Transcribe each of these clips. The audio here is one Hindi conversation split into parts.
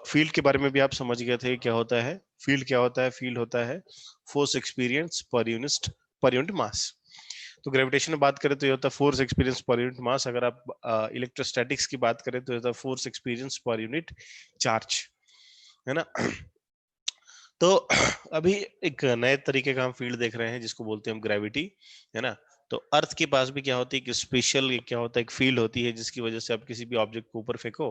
फील्ड के बारे में भी आप समझ गए थे क्या होता है फील्ड, क्या होता है फील्ड होता है फोर्स एक्सपीरियंस पर यूनिट मास। तो ग्रेविटेशन में बात करें तो ये होता है फोर्स एक्सपीरियंस पर यूनिट मास। अगर आप इलेक्ट्रोस्टैटिक्स की बात करें तो ये होता है force experience per unit charge, है ना। तो अभी एक नए तरीके का हम फील्ड देख रहे हैं जिसको बोलते हैं हम ग्रेविटी, है ना। तो अर्थ के पास भी क्या होती है कि स्पेशल क्या होता है एक फील्ड होती है जिसकी वजह से आप किसी भी ऑब्जेक्ट को ऊपर फेंको,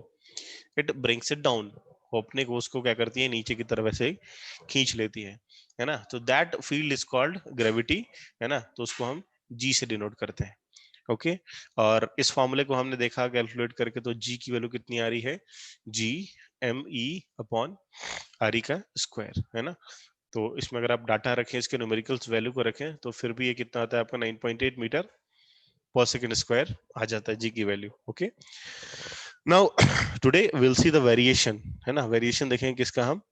इट ब्रिंग्स इट डाउन, वो अपने को उसको क्या करती है नीचे की तरफ ऐसे खींच लेती है ना। तो that field is called gravity, है ना। तो उसको हम जी से डिनोट करते हैं। ओके, और इस फॉर्मूले को हमने देखा कैलकुलेट करके, तो जी की वैल्यू कितनी आ रही है, G M E upon R E का स्क्वायर, है ना। तो इसमें अगर आप डाटा रखें, इसके न्यूमेरिकल्स वैल्यू को रखें, तो फिर भी ये कितना आता है आपका 9.8 मीटर पर सेकंड स्क्वायर आ जाता है जी की value. Okay, now today will see the variation, है ना। वेरिएशन देखेंगे किसका, हम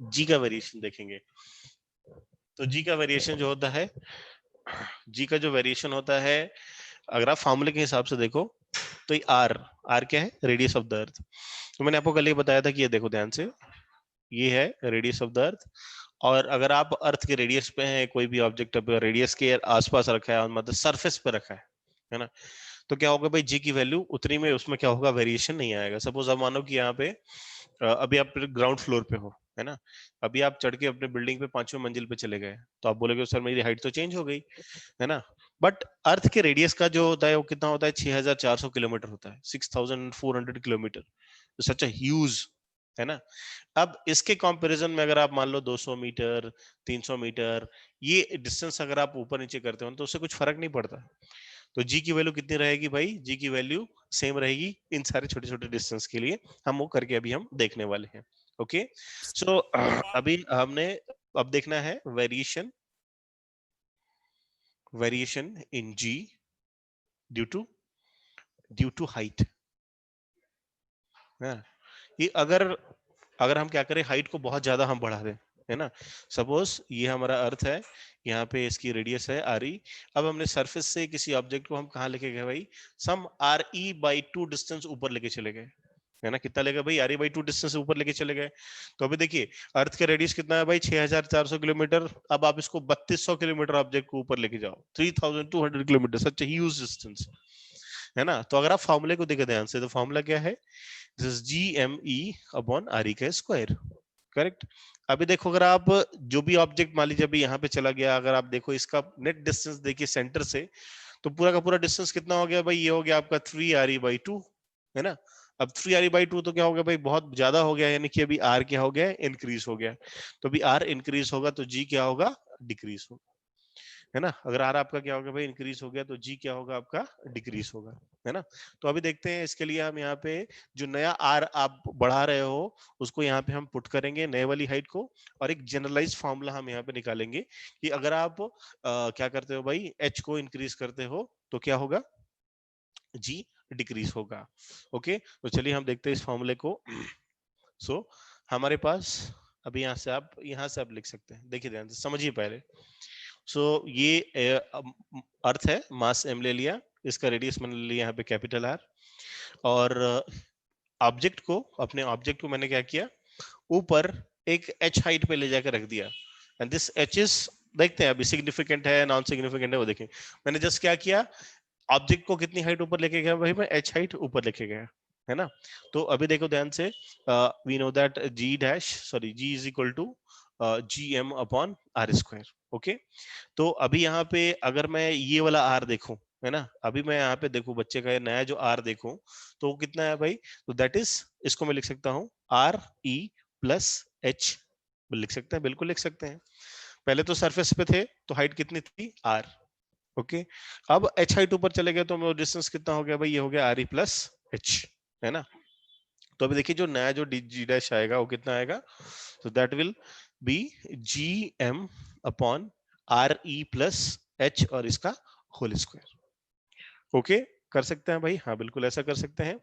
जी का वेरिएशन देखेंगे। तो जी का वेरिएशन जो होता है, जी का जो वेरिएशन होता है, अगर आप फॉर्मूले के हिसाब से देखो तो ये आर, आर क्या है, रेडियस ऑफ द अर्थ। तो मैंने आपको कल ये बताया था कि ये देखो ध्यान से, ये है रेडियस ऑफ द अर्थ। और अगर आप अर्थ के रेडियस पे हैं, कोई भी ऑब्जेक्ट रेडियस के आसपास रखा है, मतलब सरफेस पे रखा है ना, तो क्या होगा भाई, जी की वैल्यू उतनी में उसमें क्या होगा, वेरिएशन नहीं आएगा। सपोज आप मानो कि यहाँ पे अभी आप ग्राउंड फ्लोर पे हो, है ना। अभी आप चढ़ के अपने बिल्डिंग पे 5वें मंजिल पे चले गए, तो आप बोलोगे सर मेरी हाइट तो चेंज हो गई, है ना। बट अर्थ के रेडियस का जो होता है वो कितना होता है, 6400 किलोमीटर होता है, 6400 किलोमीटर। सच अ ह्यूज, है ना। अब इसके कंपैरिजन में अगर आप मान लो 200 मीटर, 300 मीटर, ये डिस्टेंस अगर आप ऊपर नीचे करते हो तो उससे कुछ फर्क नहीं पड़ता। तो जी की वैल्यू कितनी रहेगी भाई, जी की वैल्यू सेम रहेगी इन सारे छोटे छोटे डिस्टेंस के लिए। हम वो करके अभी हम देखने वाले हैं। ओके, सो अभी हमने अब देखना है variation, variation in ji due to height, ये अगर अगर हम क्या करें, हाइट को बहुत ज्यादा हम बढ़ा दें, है ना। सपोज ये हमारा अर्थ है, यहाँ पे इसकी रेडियस है आर ई। अब हमने सरफेस से किसी ऑब्जेक्ट को हम कहाँ लेके गए भाई, some R E by 2 distance ऊपर लेके चले गए, है ना। कितना लेगा भाई, आर ई बाई 2 डिस्टेंस ऊपर लेके चले गए। तो अभी देखिए अर्थ का रेडियस कितना है भाई, 6400 किलोमीटर। अब आप इसको 3200 किलोमीटर ऑब्जेक्ट को ऊपर लेके जाओ, 3200 kilometre, such a huge distance, है ना। तो अगर आप फॉर्मूले को देखें ध्यान से, तो फॉर्मूला क्या है, this is G M E upon R E का स्क्वायर, करेक्ट। अभी देखो अगर आप जो भी ऑब्जेक्ट मान लीजिए अभी यहाँ पे चला गया, अगर आप देखो इसका नेट डिस्टेंस देखिए सेंटर से, तो पूरा का पूरा डिस्टेंस कितना हो गया भाई, ये हो गया आपका 3 RE/2, है ना। अब 3 RE/2 तो क्या हो गया भाई, बहुत ज्यादा हो गया, यानी कि अभी आर क्या हो गया, इंक्रीज हो गया। तो अभी आर इंक्रीज होगा तो जी क्या होगा, डिक्रीज होगा, है ना। अगर आर आपका क्या होगा भाई, इंक्रीज हो गया, तो जी क्या होगा आपका, डिक्रीज होगा, है ना। तो अभी देखते हैं इसके लिए हम यहाँ पे जो नया आर आप बढ़ा रहे हो उसको यहाँ पे हम पुट करेंगे, नए वाली हाइट को। और एक जनरलाइज फॉर्मूला हम यहाँ पे निकालेंगे कि अगर आप क्या करते हो भाई, एच को इंक्रीज करते हो तो क्या होगा, जी डिक्रीज होगा। ओके, तो चलिए हम देखते हैं इस फॉर्मूले को। सो हमारे पास अभी यहाँ से आप लिख सकते हैं, देखिए ध्यान से समझिए पहले। सो ये अर्थ है, मास एम ले लिया, इसका रेडियस मैंने ले लिया यहाँ पे कैपिटल आर। और ऑब्जेक्ट को, अपने ऑब्जेक्ट को मैंने क्या किया, ऊपर एक एच हाइट पे ले जाकर रख दिया। एंड दिस एच इज, देखते हैं अभी सिग्निफिकेंट है नॉन सिग्निफिकेंट है वो देखें। मैंने जस्ट क्या किया, ऑब्जेक्ट को कितनी हाइट ऊपर लेके गया भाई, मैं एच हाइट ऊपर लेके गया, है ना। तो अभी देखो ध्यान से, we know that G dash, sorry G is equal to G M upon R square. Okay, तो अभी यहाँ पे अगर मैं ये वाला आर देखूं, है ना, अभी मैं यहाँ पे देखूं बच्चे का नया जो आर देखूं, तो वो कितना है भाई, तो दैट इज, इसको मैं लिख सकता हूँ आर ई प्लस एच, लिख सकते हैं, बिल्कुल लिख सकते हैं। पहले तो सरफेस पे थे तो हाइट कितनी थी, आर। ओके, अब एच हाइट ऊपर चले गए तो डिस्टेंस कितना हो गया भाई, ये हो गया आर ई प्लस एच, है ना। तो अभी देखिए जो नया जो जी डैश आएगा वो कितना आएगा, तो that will be G M upon R E plus H और इसका होल स्क्वायर। ओके, कर सकते हैं भाई, हाँ बिल्कुल ऐसा कर सकते हैं।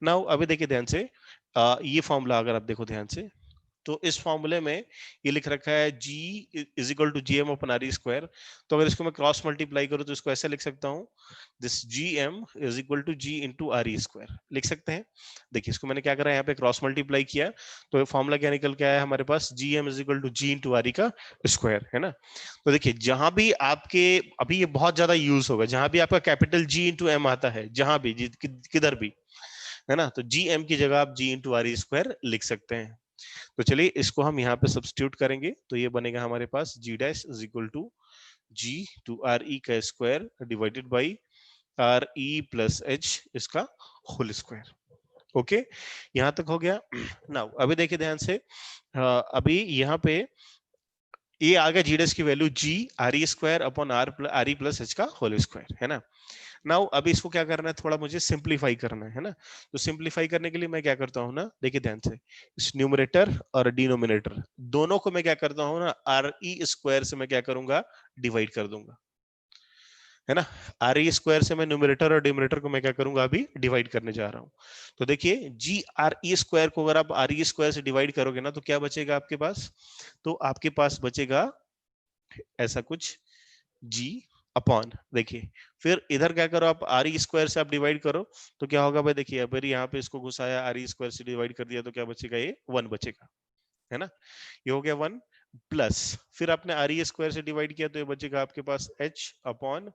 नाउ अभी देखिए ध्यान से, ये फॉर्मूला अगर आप देखो ध्यान से, तो इस फॉर्मूले में ये लिख रखा है g is equal to gm upon R square. तो अगर इसको मैं क्रॉस मल्टीप्लाई करूं तो इसको ऐसे लिख सकता हूं, this gm is equal to g into R square लिख सकते हैं। देखिए इसको मैंने क्या करा, यहाँ पे क्रॉस मल्टीप्लाई किया तो फॉर्मूला क्या निकल के आया हमारे पास, gm is equal to g into R का स्क्वायर, है ना। तो देखिए जहां भी आपके, अभी ये बहुत ज्यादा यूज होगा, जहां भी आपका कैपिटल G इंटू एम आता है, जहां भी किधर भी, है ना, तो जी एम की जगह आप जी इंटू आर स्क्वायर लिख सकते हैं। तो चलिए इसको हम यहाँ पे सब्स्टिट्यूट करेंगे, तो ये बनेगा हमारे पास G dash is equal to G to R E का square divided by R E plus H इसका होल स्क्वायर। ओके, यहां तक हो गया। नाउ अभी देखिए ध्यान से, अभी यहाँ पे ये आ गया जी डैश की value G R E square upon R E plus H का होल स्क्वायर, है ना। नाउ अभी इसको क्या करना है, थोड़ा मुझे सिंप्लीफाई करना है ना। तो सिंप्लीफाई करने के लिए मैं क्या करता हूँ ना, देखिए ध्यान से, इस न्यूमरेटर और डिनोमिनेटर दोनों को मैं क्या करता हूँ ना, आर ई स्क्वायर से मैं क्या करूंगा, डिवाइड कर दूंगा, है ना। आर ई स्क्वायर से मैं न्यूमरेटर और डिनोमिनेटर को मैं क्या करूंगा, अभी डिवाइड करने जा रहा हूं। तो देखिए जी आर ई स्क्वायर को अगर आप आर ई स्क्वायर से डिवाइड करोगे ना, तो क्या बचेगा आपके पास, तो आपके पास बचेगा ऐसा कुछ जी अपॉन, देखिए फिर इधर क्या करो आप, आर ई स्क्वायर से आप डिवाइड करो तो क्या होगा भाई, देखिए अगर यहाँ पे इसको घुसाया, आर ई स्क्वायर से डिवाइड कर दिया तो क्या बचेगा, ये 1 बचेगा, है ना। ये हो गया 1 प्लस, फिर आपने आर ई स्क्वायर से डिवाइड किया तो ये बचेगा आपके पास h अपॉन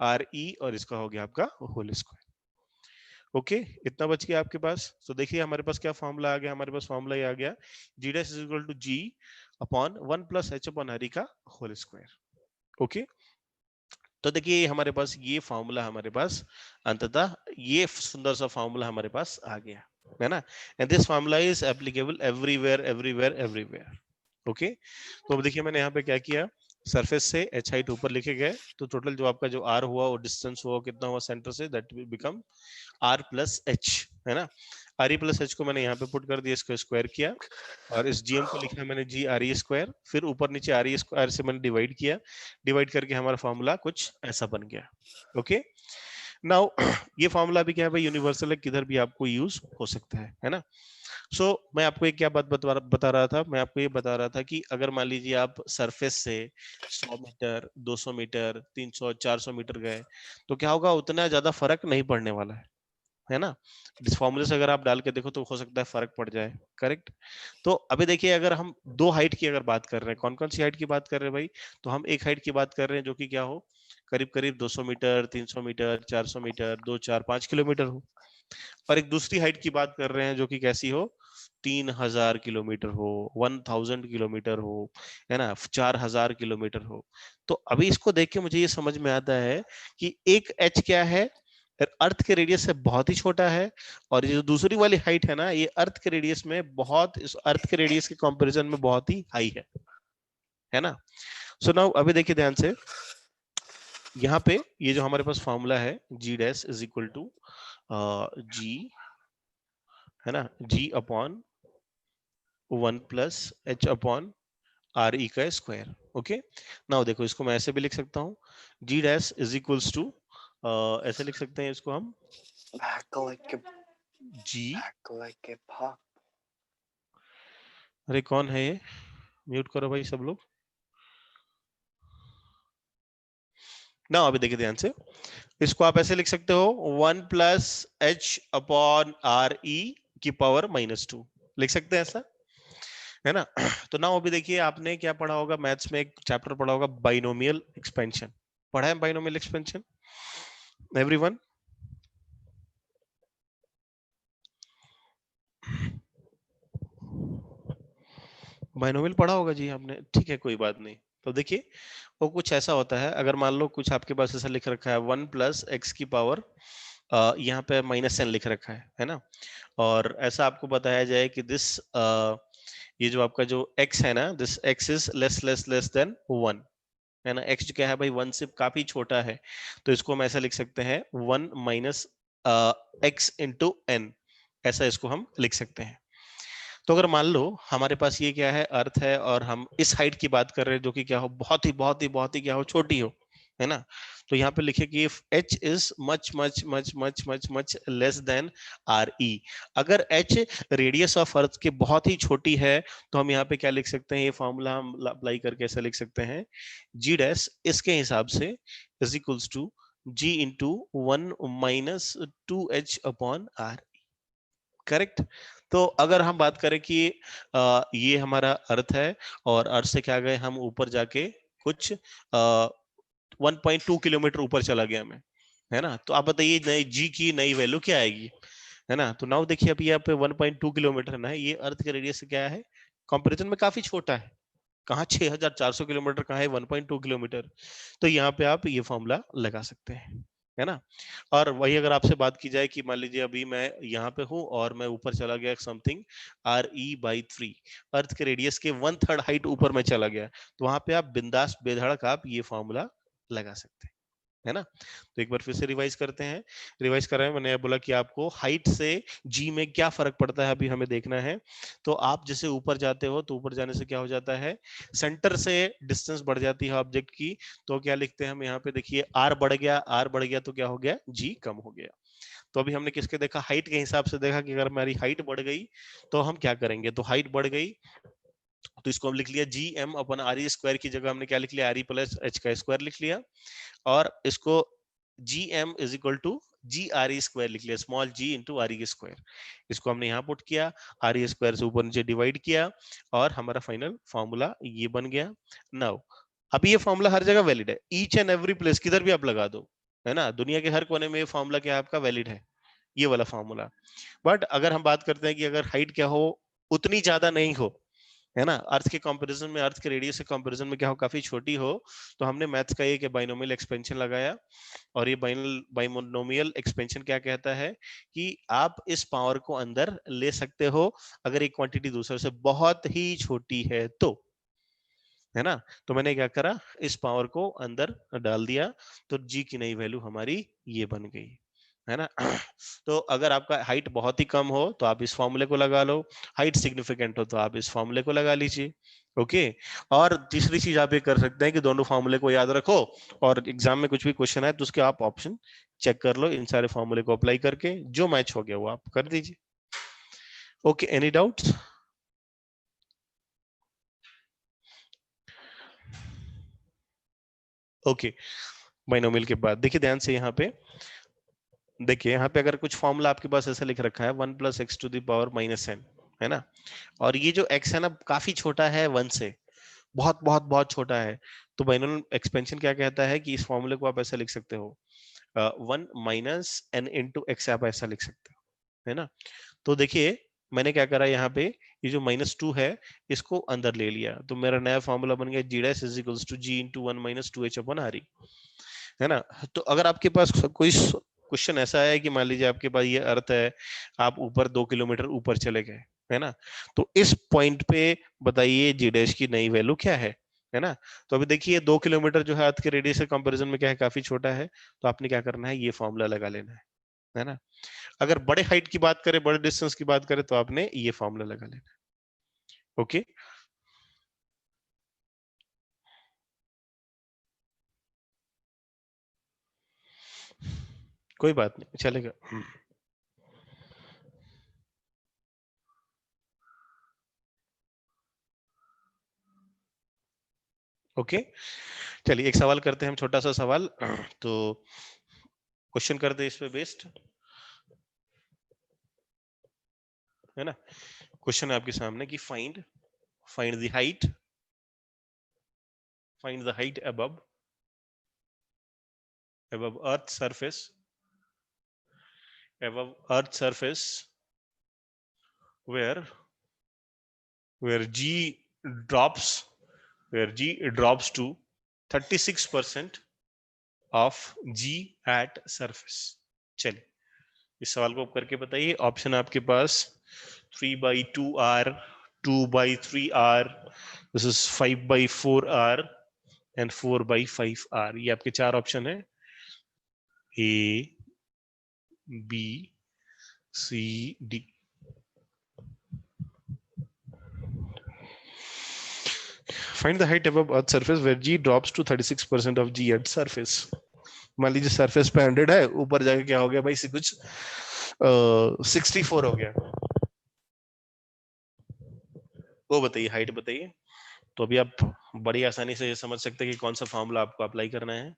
आर ई और इसका हो गया आपका होल स्क्वायर। ओके, इतना बच गया आपके पास। तो देखिए हमारे पास क्या फॉर्मूला आ गया, हमारे पास फॉर्मूला ये आ गया, G dash is equal to G upon 1 plus h upon R E का होल स्क्वायर। ओके, तो देखिए हमारे पास ये फॉर्मूला, हमारे पास अंततः ये सुंदर सा फॉर्मूला हमारे पास आ गया, है ना। And this formula is applicable everywhere everywhere everywhere. Okay, तो अब देखिए मैंने यहाँ पे क्या किया, सरफेस से एच हाइट ऊपर लिखे गए, तो टोटल जो आपका जो आर हुआ वो डिस्टेंस हुआ कितना हुआ सेंटर से, that will become R plus H, है ना। आर ई प्लस एच को मैंने यहाँ पे पुट कर दिया, इसको स्क्वायर किया और इस जीएम को लिखा मैंने जी आर ई स्क्वायर, फिर ऊपर नीचे आर ई स्क्वायर से मैंने डिवाइड किया, डिवाइड करके हमारा फॉर्मूला कुछ ऐसा बन गया। ओके, नाउ ये फॉर्मूला भी क्या है भाई, यूनिवर्सल है, किधर भी आपको यूज हो सकता है ना। सो मैं आपको एक क्या बात बता रहा था, मैं आपको ये बता रहा था कि अगर मान लीजिए आप सरफेस से 100 मीटर 200 मीटर 300 400 मीटर गए, तो क्या होगा, उतना ज्यादा फर्क नहीं पड़ने वाला है ना। इस फॉर्मूले से अगर आप डाल के देखो तो हो सकता है फर्क पड़ जाए, करेक्ट। तो अभी देखिए अगर हम दो हाइट की अगर बात कर रहे हैं, कौन कौन सी हाइट की बात कर रहे हैं भाई, तो हम एक हाइट की बात कर रहे हैं जो कि क्या हो, करीब करीब 200 मीटर 300 मीटर 400 मीटर 2 4 5 किलोमीटर हो, और एक दूसरी हाइट की बात कर रहे हैं जो कि कैसी हो, 3000 किलोमीटर हो, 1000 किलोमीटर हो, है ना, 4000 किलोमीटर हो। तो अभी इसको देख के मुझे ये समझ में आता है कि एक एच क्या है, अर्थ के रेडियस से बहुत ही छोटा है, और ये जो दूसरी वाली हाइट है ना, ये अर्थ के रेडियस में बहुत, इस अर्थ के रेडियस के कंपैरिजन में बहुत ही हाई है ना। सो नाउ अभी देखिए ध्यान से, यहाँ पे ये जो हमारे पास फॉर्मूला है, G dash is equal to G, है ना, G upon 1 plus H upon R E का स्क्वायर। ओके, नाउ देखो इसको मैं ऐसे भी लिख सकता हूँ, जी डैश इज इक्वल्स टू, ऐसे लिख सकते हैं इसको हम, जी, अरे कौन है ये, म्यूट करो भाई सब लोग ना। अभी देखिए ध्यान से, इसको आप ऐसे लिख सकते हो, 1 प्लस एच अपॉन आर ई की पावर -2 लिख सकते हैं ऐसा, है ना। तो ना अभी देखिए आपने क्या पढ़ा होगा, मैथ्स में एक चैप्टर पढ़ा होगा, बाइनोमियल एक्सपेंशन, पढ़ा है बाइनोमियल एक्सपेंशन एवरीवन। बाइनोमियल पढ़ा होगा जी आपने, ठीक है कोई बात नहीं। तो देखिए वो कुछ ऐसा होता है, अगर मान लो कुछ आपके पास ऐसा लिख रखा है 1 प्लस एक्स की पावर, यहाँ पे -n लिख रखा है ना, और ऐसा आपको बताया जाए कि दिस ये जो आपका जो x है ना, this x is less then 1, है ना। x जो क्या है भाई, 1 से काफी छोटा है, तो इसको हम ऐसा लिख सकते हैं 1 माइनस x इंटू n, ऐसा इसको हम लिख सकते हैं। तो अगर मान लो हमारे पास ये क्या है, अर्थ है, और हम इस हाइट की बात कर रहे हैं जो कि क्या हो, बहुत ही क्या हो, छोटी हो, है ना। तो यहाँ पे लिखे कि if h is much much much much much much less than R E, अगर h रेडियस ऑफ अर्थ के बहुत ही छोटी है तो हम यहाँ पे क्या लिख सकते हैं, ये फॉर्मूला हम अप्लाई करके ऐसा लिख सकते हैं, g डैश इसके हिसाब से is equals to g into 1 minus 2h upon R. Correct. तो अगर हम बात करें कि ये हमारा अर्थ है और अर्थ से क्या गए हम ऊपर जाके कुछ 1.2 किलोमीटर ऊपर चला गया मैं, है ना। तो आप बताइए नई जी की नई वैल्यू क्या आएगी, है ना। तो नाउ देखिए अभी यहाँ पे 1.2 किलोमीटर ना है, ये अर्थ के रेडियस से क्या है, कंपैरिजन में काफी छोटा है। कहाँ 6400 किलोमीटर, कहाँ है 1.2 किलोमीटर। तो यहाँ पे आप ये फॉर्मूला लगा सकते हैं, है ना। और वही अगर आपसे बात की जाए कि मान लीजिए अभी मैं यहाँ पे हूँ और मैं ऊपर चला गया समथिंग RE/3, अर्थ के रेडियस के 1/3 हाइट ऊपर मैं चला गया, तो वहां पे आप बिंदास बेधड़क आप ये फॉर्मूला लगा सकते हैं, है ना। तो एक बार फिर से रिवाइज करते हैं। रिवाइज कर रहे हैं, मैंने बोला कि आपको हाइट से जी में क्या फर्क पड़ता है अभी हमें देखना है। तो आप जैसे ऊपर जाते हो तो ऊपर जाने से क्या हो जाता है, सेंटर से डिस्टेंस बढ़ जाती है ऑब्जेक्ट की। तो क्या लिखते हैं हम यहाँ पे, देखिए आर बढ़ गया, आर बढ़ गया तो क्या हो गया, जी कम हो गया। तो अभी हमने किसके देखा, हाइट के हिसाब से देखा कि अगर हमारी हाइट बढ़ गई तो हम क्या करेंगे, तो हाइट बढ़ गई तो इसको हम लिख लिया G M upon R E square की जगह हमने क्या लिख लिया, आर ई प्लस एच का स्क्वायर लिख लिया। और इसको G M is equal to G R E square लिख लिया, small G into R E square. इसको हमने यहाँ पुट किया, आर ई स्क्वायर से ऊपर नीचे डिवाइड किया और हमारा फाइनल फॉर्मूला ये बन गया। नाउ अभी ये फॉर्मूला हर जगह वैलिड है, ईच एंड एवरी प्लेस, किधर भी आप लगा दो, है ना। दुनिया के हर कोने में ये फॉर्मूला क्या है आपका वैलिड है, ये वाला फॉर्मूला। बट अगर हम बात करते हैं कि अगर हाइट क्या हो, उतनी ज्यादा नहीं हो, है ना, अर्थ के कंपैरिजन में, अर्थ के रेडियस के कंपैरिजन में क्या हो, काफी छोटी हो, तो हमने मैथ्स का एक बाइनोमियल एक्सपेंशन लगाया। और ये बाइनोमियल एक्सपेंशन क्या कहता है कि आप इस पावर को अंदर ले सकते हो अगर एक क्वांटिटी दूसरे से बहुत ही छोटी है तो, है ना। तो मैंने क्या करा, इस पावर को अंदर डाल दिया, तो जी की नई वैल्यू हमारी ये बन गई, है ना। तो अगर आपका हाइट बहुत ही कम हो तो आप इस फॉर्मूले को लगा लो, हाइट सिग्निफिकेंट हो तो आप इस फॉर्मूले को लगा लीजिए। ओके। और तीसरी चीज आप ये कर सकते हैं कि दोनों फॉर्मूले को याद रखो और एग्जाम में कुछ भी क्वेश्चन है तो उसके आप ऑप्शन चेक कर लो, इन सारे फॉर्मूले को अप्लाई करके जो मैच हो गया वो आप कर दीजिए। Okay, any doubts. Okay, binomial के बाद देखिए ध्यान से, यहाँ पे देखिए, यहाँ पे अगर कुछ फॉर्मूला आपके पास ऐसा लिख रखा है 1 + x⁻⁻n, है ना। और ये जो x है ना काफी छोटा है 1 से, बहुत बहुत बहुत छोटा है। तो बाइनोमियल एक्सपेंशन क्या कहता है कि इस फॉर्मूले को आप ऐसा लिख सकते हो, 1 - n × x आप ऐसा लिख सकते हो, है ना। तो देखिए मैंने क्या करा यहाँ पे, ये जो -2 है इसको अंदर ले लिया, तो मेरा नया फॉर्मूला बन गया g dash is equals to g into 1 - 2h upon R E, है ना। तो अगर आपके पास कोई क्वेश्चन ऐसा है कि मान लीजिए आपके पास ये अर्थ है, आप ऊपर 2 किलोमीटर ऊपर चले गए, है ना, तो इस पॉइंट पे बताइए जी डैश की नई वैल्यू क्या है ना। तो अभी देखिए 2 किलोमीटर जो है अर्थ के रेडियस के कंपैरिजन में क्या है, काफी छोटा है। तो आपने क्या करना है, ये फॉर्मूला लगा लेना है ना। अगर बड़े हाइट की बात करें, बड़े डिस्टेंस की बात करें तो आपने ये फॉर्मूला लगा लेना है। ओके, कोई बात नहीं, चलेगा। ओके, चलिए एक सवाल करते हैं हम, छोटा सा सवाल। तो क्वेश्चन कर दे इस पे बेस्ड, है ना। क्वेश्चन है आपके सामने कि find the height above earth surface where where g drops drops to 36% of g at surface। चलिए इस सवाल को करके बताइए। ऑप्शन आपके पास 3/2r, 2/3r, this is 5/4r and 4/5r। ये आपके चार ऑप्शन है, A B C D. Find the height above earth surface where G drops to 36% of G at surface. मान लीजिए सरफेस पे 100 है, ऊपर जाके क्या हो गया भाई, कुछ 64 हो गया। वो बताइए, हाइट बताइए। तो अभी आप बड़ी आसानी से ये समझ सकते हैं कि कौन सा फॉर्मूला आपको अप्लाई करना है।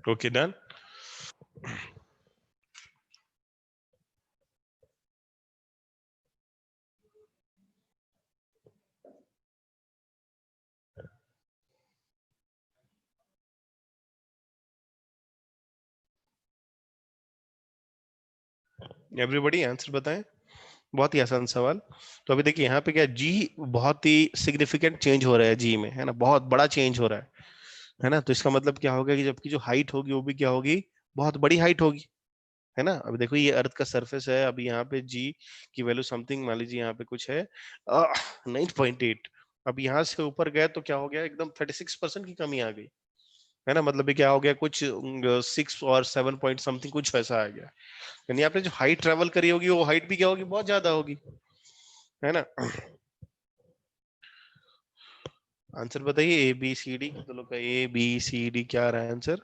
Okay done. एवरीबॉडी आंसर बताएं। बहुत ही आसान सवाल। तो अभी देखिए यहाँ पे क्या, जी बहुत ही सिग्निफिकेंट चेंज हो रहा है, जी में, है ना, बहुत बड़ा चेंज हो रहा है ना। तो इसका मतलब क्या होगा कि जबकि जो हाइट होगी वो भी क्या होगी, बहुत बड़ी हाइट होगी, है ना। अभी देखो ये अर्थ का सरफेस है, अभी यहाँ पे जी की वैल्यू समथिंग मान लीजिए यहाँ पे कुछ है 9.8। अब यहाँ से ऊपर गए तो क्या हो गया, एकदम 36% की कमी आ गई, है ना। मतलब ये क्या हो गया, कुछ 6 और 7 पॉइंट समथिंग कुछ वैसा आ गया। यानी आपने जो हाइट ट्रेवल करी होगी वो हाइट भी क्या होगी, बहुत ज्यादा होगी, है ना। आंसर बताइए, ए बी सी डी, तो लोग का ए बी सी डी क्या आ रहा है आंसर।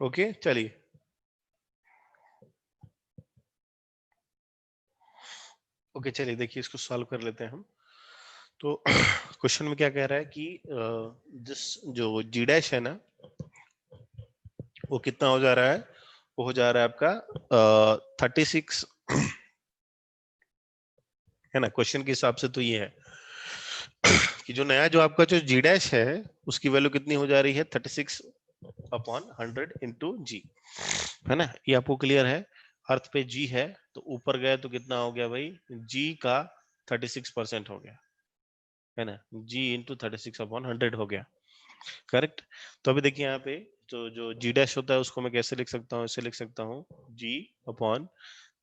ओके चलिए। ओके चलिए, देखिए इसको सॉल्व कर लेते हैं हम। तो क्वेश्चन में क्या कह रहा है कि जिस जो जी डैश है ना, वो कितना हो जा रहा है, वो हो जा रहा है आपका 36, है ना। क्वेश्चन के हिसाब से तो ये है कि जो नया जो आपका जो जी डैश है उसकी वैल्यू कितनी हो जा रही है, 36/100 इंटू जी, है ना। ये आपको क्लियर है। अर्थ पे जी है तो ऊपर गए तो कितना हो गया भाई, जी का 36% हो गया, है ना। जी इंटू 36/100 हो गया, करेक्ट। तो अभी देखिए यहाँ पे तो जो जी डैश होता है उसको मैं कैसे लिख सकता हूँ, ऐसे लिख सकता हूँ, जी अपॉन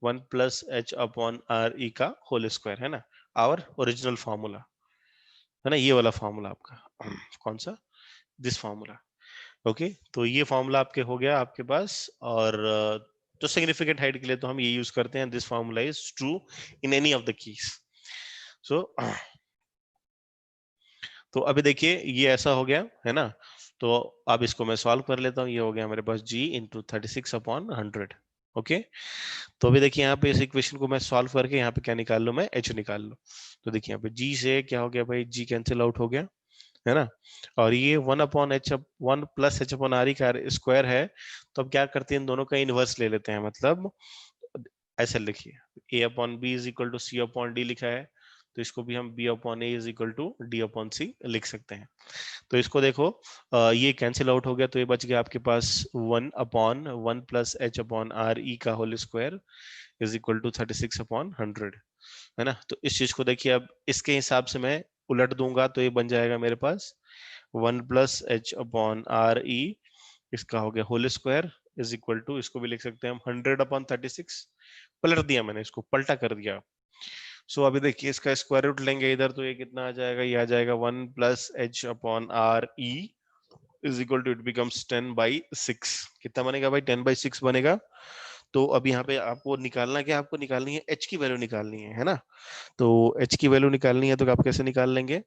1+h/r e का होल स्क्वायर, है ना। आवर ओरिजिनल फार्मूला, है ना, ये वाला फार्मूला आपका कौन सा, दिस फार्मूला। ओके, तो ये फार्मूला आपके हो गया आपके पास। और तो सिग्निफिकेंट हाइट के लिए तो हम ये यूज करते हैं, this formula is true in any of the keys. So तो अभी देखिए ये ऐसा हो गया, है ना। तो अब इसको मैं सॉल्व कर लेता हूँ, ये हो गया मेरे पास जी इंटू 36/100। ओके, तो अभी देखिए यहाँ पे इस इक्वेशन को मैं सॉल्व करके यहाँ पे क्या निकाल लूँ, मैं एच निकाल लूँ। तो देखिए यहाँ पे जी से क्या हो गया भाई, जी कैंसिल आउट हो गया, है ना। और ये 1/h 1+h/r का स्क्वायर है। तो अब क्या करते हैं, इन दोनों का इनवर्स ले लेते हैं, मतलब ऐसे लिखिए, a upon B is equal to C upon D लिखा है, तो इसको भी हम b upon A is equal to D upon C लिख सकते हैं। तो इसको देखो, ये कैंसिल आउट हो गया, तो ये बच गया आपके पास 1/1+h/r e का whole square is equal to 36/100, है ना। तो इस चीज को देखिए, अब इसके हिसाब से मैं उलट दूंगा तो ये बन जाएगा मेरे पास 1+h/r e, इसका हो गया whole square is equal to, इसको भी लिख सकते हैं हम 100/36। पलट दिया मैंने, इसको पलटा कर दिया। सो अभी देखिए इसका स्क्वायर रूट लेंगे इधर, तो ये कितना आ जाएगा, ये आ जाएगा 1+h/r e is equal to, it becomes 10/6। कितना बनेगा भाई, 10/6 बनेगा। तो अब यहाँ पे आपको निकालना क्या, आपको निकालनी है h की वैल्यू निकालनी है ना। तो h की वैल्यू निकालनी है तो आप कैसे निकाल लेंगे,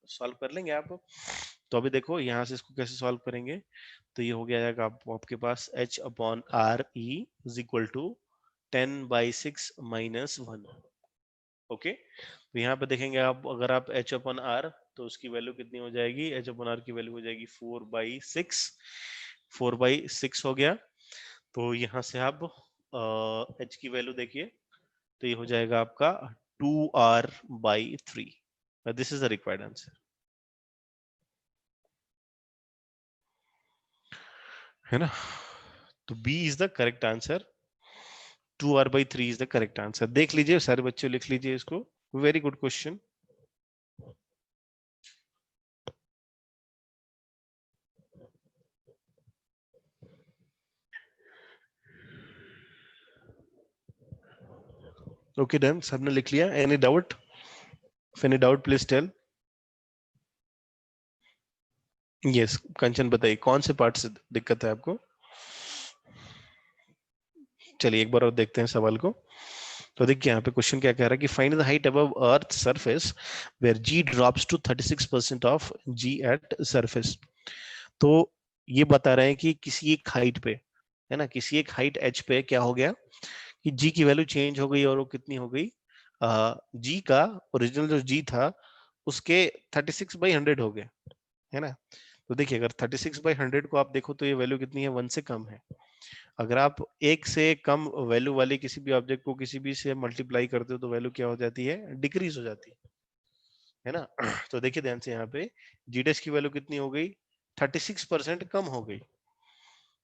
सॉल्व कर लेंगे आप। तो अभी देखो यहाँ से इसको कैसे सॉल्व करेंगे, तो ये हो गया जाएगा आपके पास h/r e is equal to 10/6 - 1। Okay, तो यहाँ पे देखेंगे आप, अगर आप h/r, तो उसकी वैल्यू कितनी हो जाएगी, h/r की वैल्यू हो जाएगी 4/6, 4/6 हो गया। तो यहाँ से आप h की वैल्यू देखिए, तो ये हो जाएगा आपका 2r/3। This is the required answer, है ना। तो B is the correct answer, 2r/3 is the correct answer. देख लीजिए सारे बच्चे, लिख लीजिए इसको, very good question. Okay done, सबने लिख लिया? Any doubt? Any doubt please tell. Yes, Kanchan बताइए कौन से पार्ट से दिक्कत है आपको। चलिए एक बार और देखते हैं सवाल को। तो देखिए यहाँ पे क्वेश्चन क्या कह रहा है कि find the height above earth surface where G drops to 36% of G at surface. तो ये बता रहे हैं कि किसी एक हाइट पे, है ना, किसी एक हाइट एच पे क्या हो गया कि जी की वैल्यू चेंज हो गई, और वो कितनी हो गई, जी का ओरिजिनल जो जी था उसके 36/100 हो गया, है ना। तो देखिए अगर 36/100 को आप देखो तो ये वैल्यू कितनी है, 1 से कम है। अगर आप एक से कम वैल्यू वाले किसी भी ऑब्जेक्ट को किसी भी से मल्टीप्लाई करते हो तो वैल्यू क्या हो जाती है, डिक्रीज हो जाती है ना। तो देखिए ध्यान से यहाँ पे जी डैश की वैल्यू कितनी हो गई, 36% कम हो गई,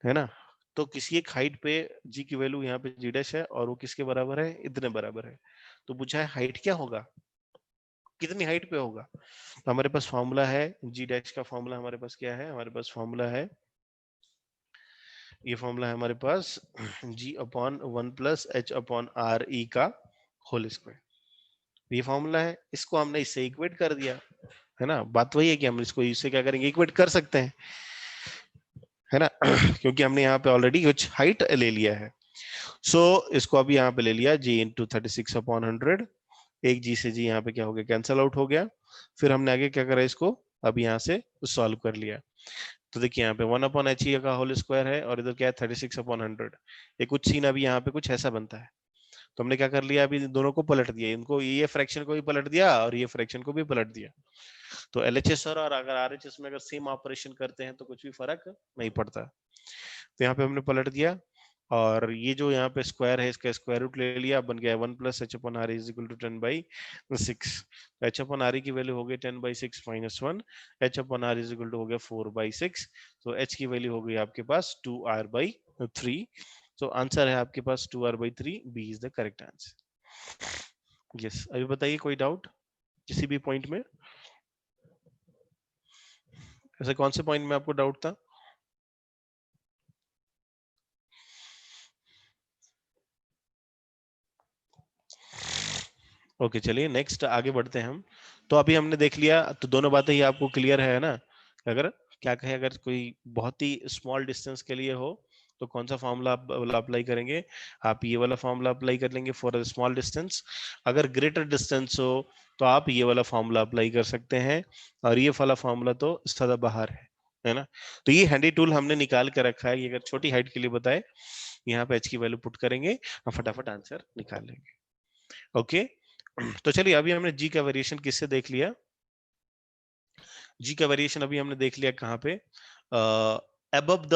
है ना। तो किसी एक हाइट पे जी की वैल्यू यहाँ पे जी डैश है और वो किसके बराबर है, इतने बराबर है। तो पूछा है हाइट क्या होगा, कितनी हाइट पे होगा। तो हमारे पास फॉर्मूला है जी डैश का, फॉर्मूला हमारे पास क्या है, हमारे पास फॉर्मूला है, ये फॉर्मूला है हमारे पास g/1 + h/r e का होल स्क्वायर। ये फॉर्मूला है, इसको हमने इससे इक्वेट कर दिया, है ना। बात वही है कि हम इसको इससे क्या करेंगे, इक्वेट कर सकते हैं, है ना। क्योंकि हमने यहाँ पे ऑलरेडी कुछ हाइट ले लिया है। सो इसको अभी यहाँ पे ले लिया g × 36/100। एक जी से जी यहाँ पे क्या हो गया, कैंसल आउट हो गया। फिर हमने आगे क्या करा, इसको अब यहाँ से सॉल्व कर लिया। तो देखिए यहाँ पे 1/h का होल स्क्वायर है और इधर क्या है 36/100। ये कुछ सीन अभी यहाँ पे कुछ ऐसा बनता है। तो हमने क्या कर लिया, अभी दोनों को पलट दिया, इनको ये फ्रैक्शन को भी पलट दिया और ये फ्रैक्शन को भी पलट दिया। तो एलएचएस और अगर आरएचएस में अगर सेम ऑपरेशन करते हैं तो कुछ भी फर्क नहीं पड़ता। तो यहाँ पे हमने पलट दिया और ये जो यहाँ पे स्क्वायर है इसका स्क्वायर रूट ले लिया, बन गया 1 + h/r is equal to 10/6। h/r की वैल्यू हो गई 10/6 - 1, h/r इज इक्वल टू हो गया 4/6। तो h की वैल्यू हो गई आपके पास 2r/3। तो आंसर है आपके पास 2r/3, B is the correct answer. Yes, अभी बताइए कोई डाउट किसी भी पॉइंट में, ऐसे कौन से पॉइंट में आपको डाउट था। ओके चलिए नेक्स्ट आगे बढ़ते हैं हम। तो अभी हमने देख लिया, तो दोनों बातें ही आपको क्लियर है ना। अगर क्या कहे, अगर कोई बहुत ही स्मॉल डिस्टेंस के लिए हो तो कौन सा फॉर्मूला आप अप्लाई करेंगे, आप ये वाला फॉर्मूला अप्लाई कर लेंगे फॉर अ स्मॉल डिस्टेंस। अगर ग्रेटर डिस्टेंस हो तो आप ये वाला फॉर्मूला अप्लाई कर सकते हैं, और ये वाला फॉर्मूला तो सदाबहार है ना। तो ये हैंडी टूल हमने निकाल के रखा है, ये अगर छोटी हाइट के लिए बताए, यहाँ पे एच की वैल्यू पुट करेंगे और फटाफट आंसर निकाल लेंगे। ओके तो चलिए अभी हमने जी का वेरिएशन किससे देख लिया, जी का वेरिएशन अभी हमने देख लिया कहाँ पे, अबव द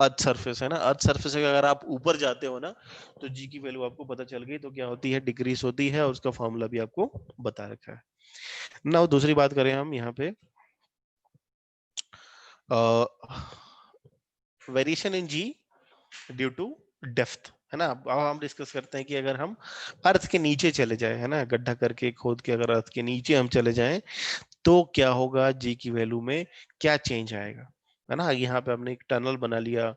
अर्थ सरफेस, है ना। अर्थ सरफेस से अगर आप ऊपर जाते हो ना तो जी की वैल्यू आपको पता चल गई, तो क्या होती है, डिक्रीज होती है, और उसका फॉर्मूला भी आपको बता रखा है ना। दूसरी बात करें हम यहाँ पे, variation in ji due to depth, है ना। अब हम डिस्कस करते हैं कि अगर हम अर्थ के नीचे चले जाए, है ना, गड्ढा करके खोद के अगर अर्थ के नीचे हम चले जाएं तो क्या होगा, जी की वैल्यू में क्या चेंज आएगा, है ना। यहाँ पे हमने एक टनल बना लिया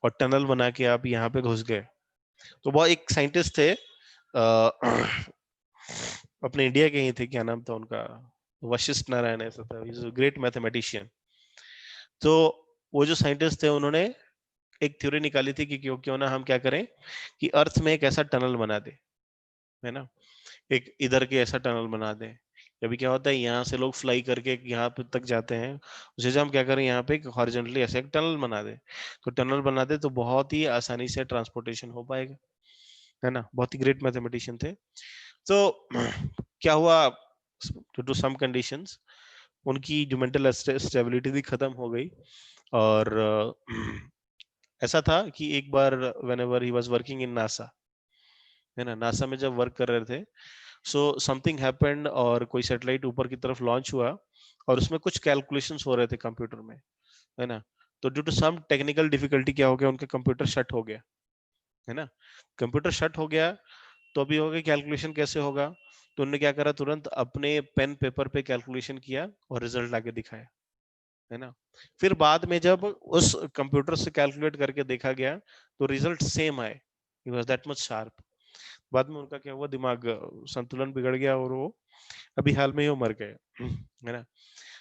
और टनल बना के आप यहाँ पे घुस गए। तो बहुत एक साइंटिस्ट थे, अपने इंडिया के ही थे, क्या नाम था उनका, वशिष्ठ नारायण ऐसा था, इज ग्रेट मैथमेटिशियन। तो वो जो साइंटिस्ट थे उन्होंने एक थ्योरी निकाली थी कि क्यों क्यों ना हम क्या करें कि अर्थ में एक ऐसा टनल बना दे, है ना, एक इधर के ऐसा टनल बना दें। कभी क्या होता है यहाँ से लोग फ्लाई करके यहाँ पे तक जाते हैं, उसे जब हम क्या करें यहाँ पे हॉरिजॉन्टली ऐसे एक टनल बना दे, तो टनल बना दे तो बहुत ही आसानी से ट्रांसपोर्टेशन हो पाएगा, है ना। बहुत ही ग्रेट मैथमेटिशियन थे। तो क्या हुआ, टू सम कंडीशंस उनकी जो मेंटल स्टेबिलिटी थी खत्म हो गई, और ऐसा था कि एक बार whenever he was working in NASA, है ना, नासा में जब वर्क कर रहे थे, सो समथिंग हैपेंड और कोई सैटेलाइट ऊपर की तरफ लॉन्च हुआ और उसमें कुछ कैलकुलेशंस हो रहे थे कंप्यूटर में, है ना। तो due to some technical difficulty क्या हो गया, उनका कंप्यूटर शट हो गया, है ना। कंप्यूटर शट हो गया तो अभी हो गया कैलकुलेशन कैसे होगा, तो उन्होंने क्या करा, तुरंत अपने पेन पेपर पे कैलकुलेशन किया और रिजल्ट लाके दिखाया, है ना। फिर बाद में जब उस कंप्यूटर से कैलकुलेट करके देखा गया तो रिजल्ट सेम आए, he was that much sharp. बाद में उनका क्या हुआ, दिमाग संतुलन बिगड़ गया और वो अभी हाल में ही वो मर गए, है ना।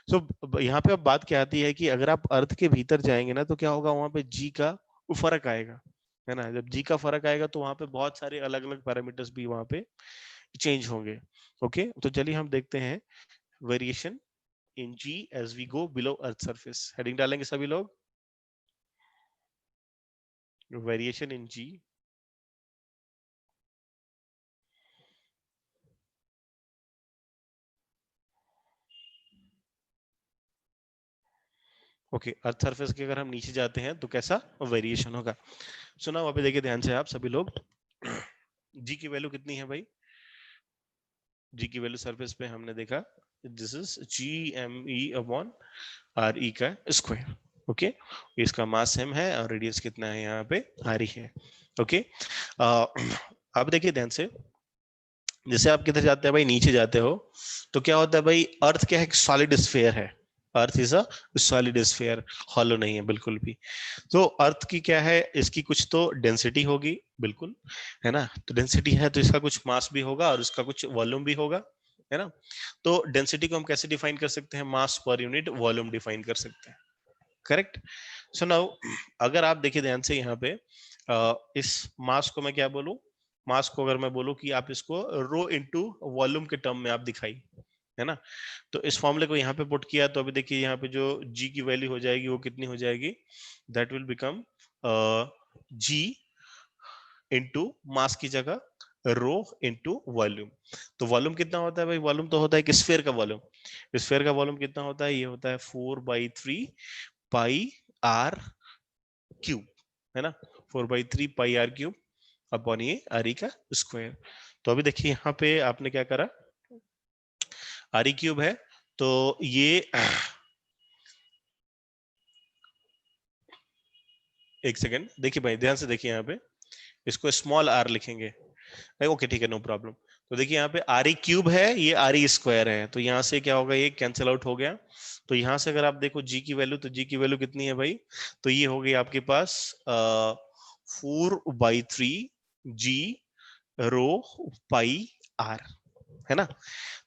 सो यहाँ पे अब बात क्या आती है कि अगर आप अर्थ के भीतर जाएंगे ना तो क्या होगा, वहां पे जी का फर्क आएगा, है ना। जब जी का फर्क आएगा तो वहां पे बहुत सारे अलग अलग पैरामीटर्स भी वहां पे चेंज होंगे। ओके, तो चलिए हम देखते हैं variation in G as we go below earth surface. Heading डालेंगे सभी लोग, variation in G. Okay, earth surface के अगर हम नीचे जाते हैं तो कैसा वेरिएशन होगा। सुना, वहां पे देखिए ध्यान से आप सभी लोग, जी की वैल्यू कितनी है भाई, जी की वैल्यू सरफेस पे हमने देखा, this is G M E upon R E का स्क्वायर। ओके, इसका मास सेम है और रेडियस कितना है यहाँ पे, आर ई है। ओके, अब देखिए ध्यान से, जैसे आप किधर जाते हैं भाई, नीचे जाते हो तो क्या होता है भाई, अर्थ क्या है, एक सॉलिड स्फीयर है। Earth is a solid sphere, hollow नहीं है बिल्कुल भी। तो अर्थ की क्या है, इसकी कुछ तो डेंसिटी होगी, बिल्कुल, है ना। तो डेंसिटी है तो इसका कुछ मास भी होगा और इसका कुछ वॉल्यूम भी होगा, है ना। तो डेंसिटी को हम कैसे डिफाइन कर सकते हैं, मास पर यूनिट वॉल्यूम डिफाइन कर सकते हैं, करेक्ट। सो नाउ अगर आप देखिए ध्यान से यहाँ पे, इस मास को मैं क्या बोलूं, मास को अगर मैं बोलूं कि आप इसको रो इनटू वॉल्यूम के टर्म में आप दिखाई, है ना। तो इस फॉर्मूले को यहाँ पे पुट किया तो अभी देखिए यहाँ पे जो जी की वैल्यू हो जाएगी वो कितनी हो जाएगी, that will become G into mass की जगह रो इंटू वॉल्यूम। तो वॉल्यूम कितना होता है भाई, वॉल्यूम तो होता है कि स्फीयर का वॉल्यूम, स्फीयर का वॉल्यूम कितना होता है, ये होता है 4/3 पाई आर क्यूब, है ना। 4/3 पाई आर क्यूब अपॉन ये आर ई का स्क्वायर। तो अभी देखिए यहाँ पे आपने क्या करा, आर ई क्यूब है तो ये एक सेकेंड देखिए भाई, ध्यान से देखिए यहाँ पे, इसको स्मॉल आर लिखेंगे, ओके ठीक है, नो प्रॉब्लम। तो देखिए यहाँ पे आर ई क्यूब है, ये आर ई स्क्वायर है, तो यहाँ से क्या होगा, ये कैंसिल आउट हो गया। तो यहाँ से अगर आप देखो जी की वैल्यू, तो जी की वैल्यू कितनी है भाई, तो ये हो गई आपके पास 4/3 जी रो पाई आर, है ना।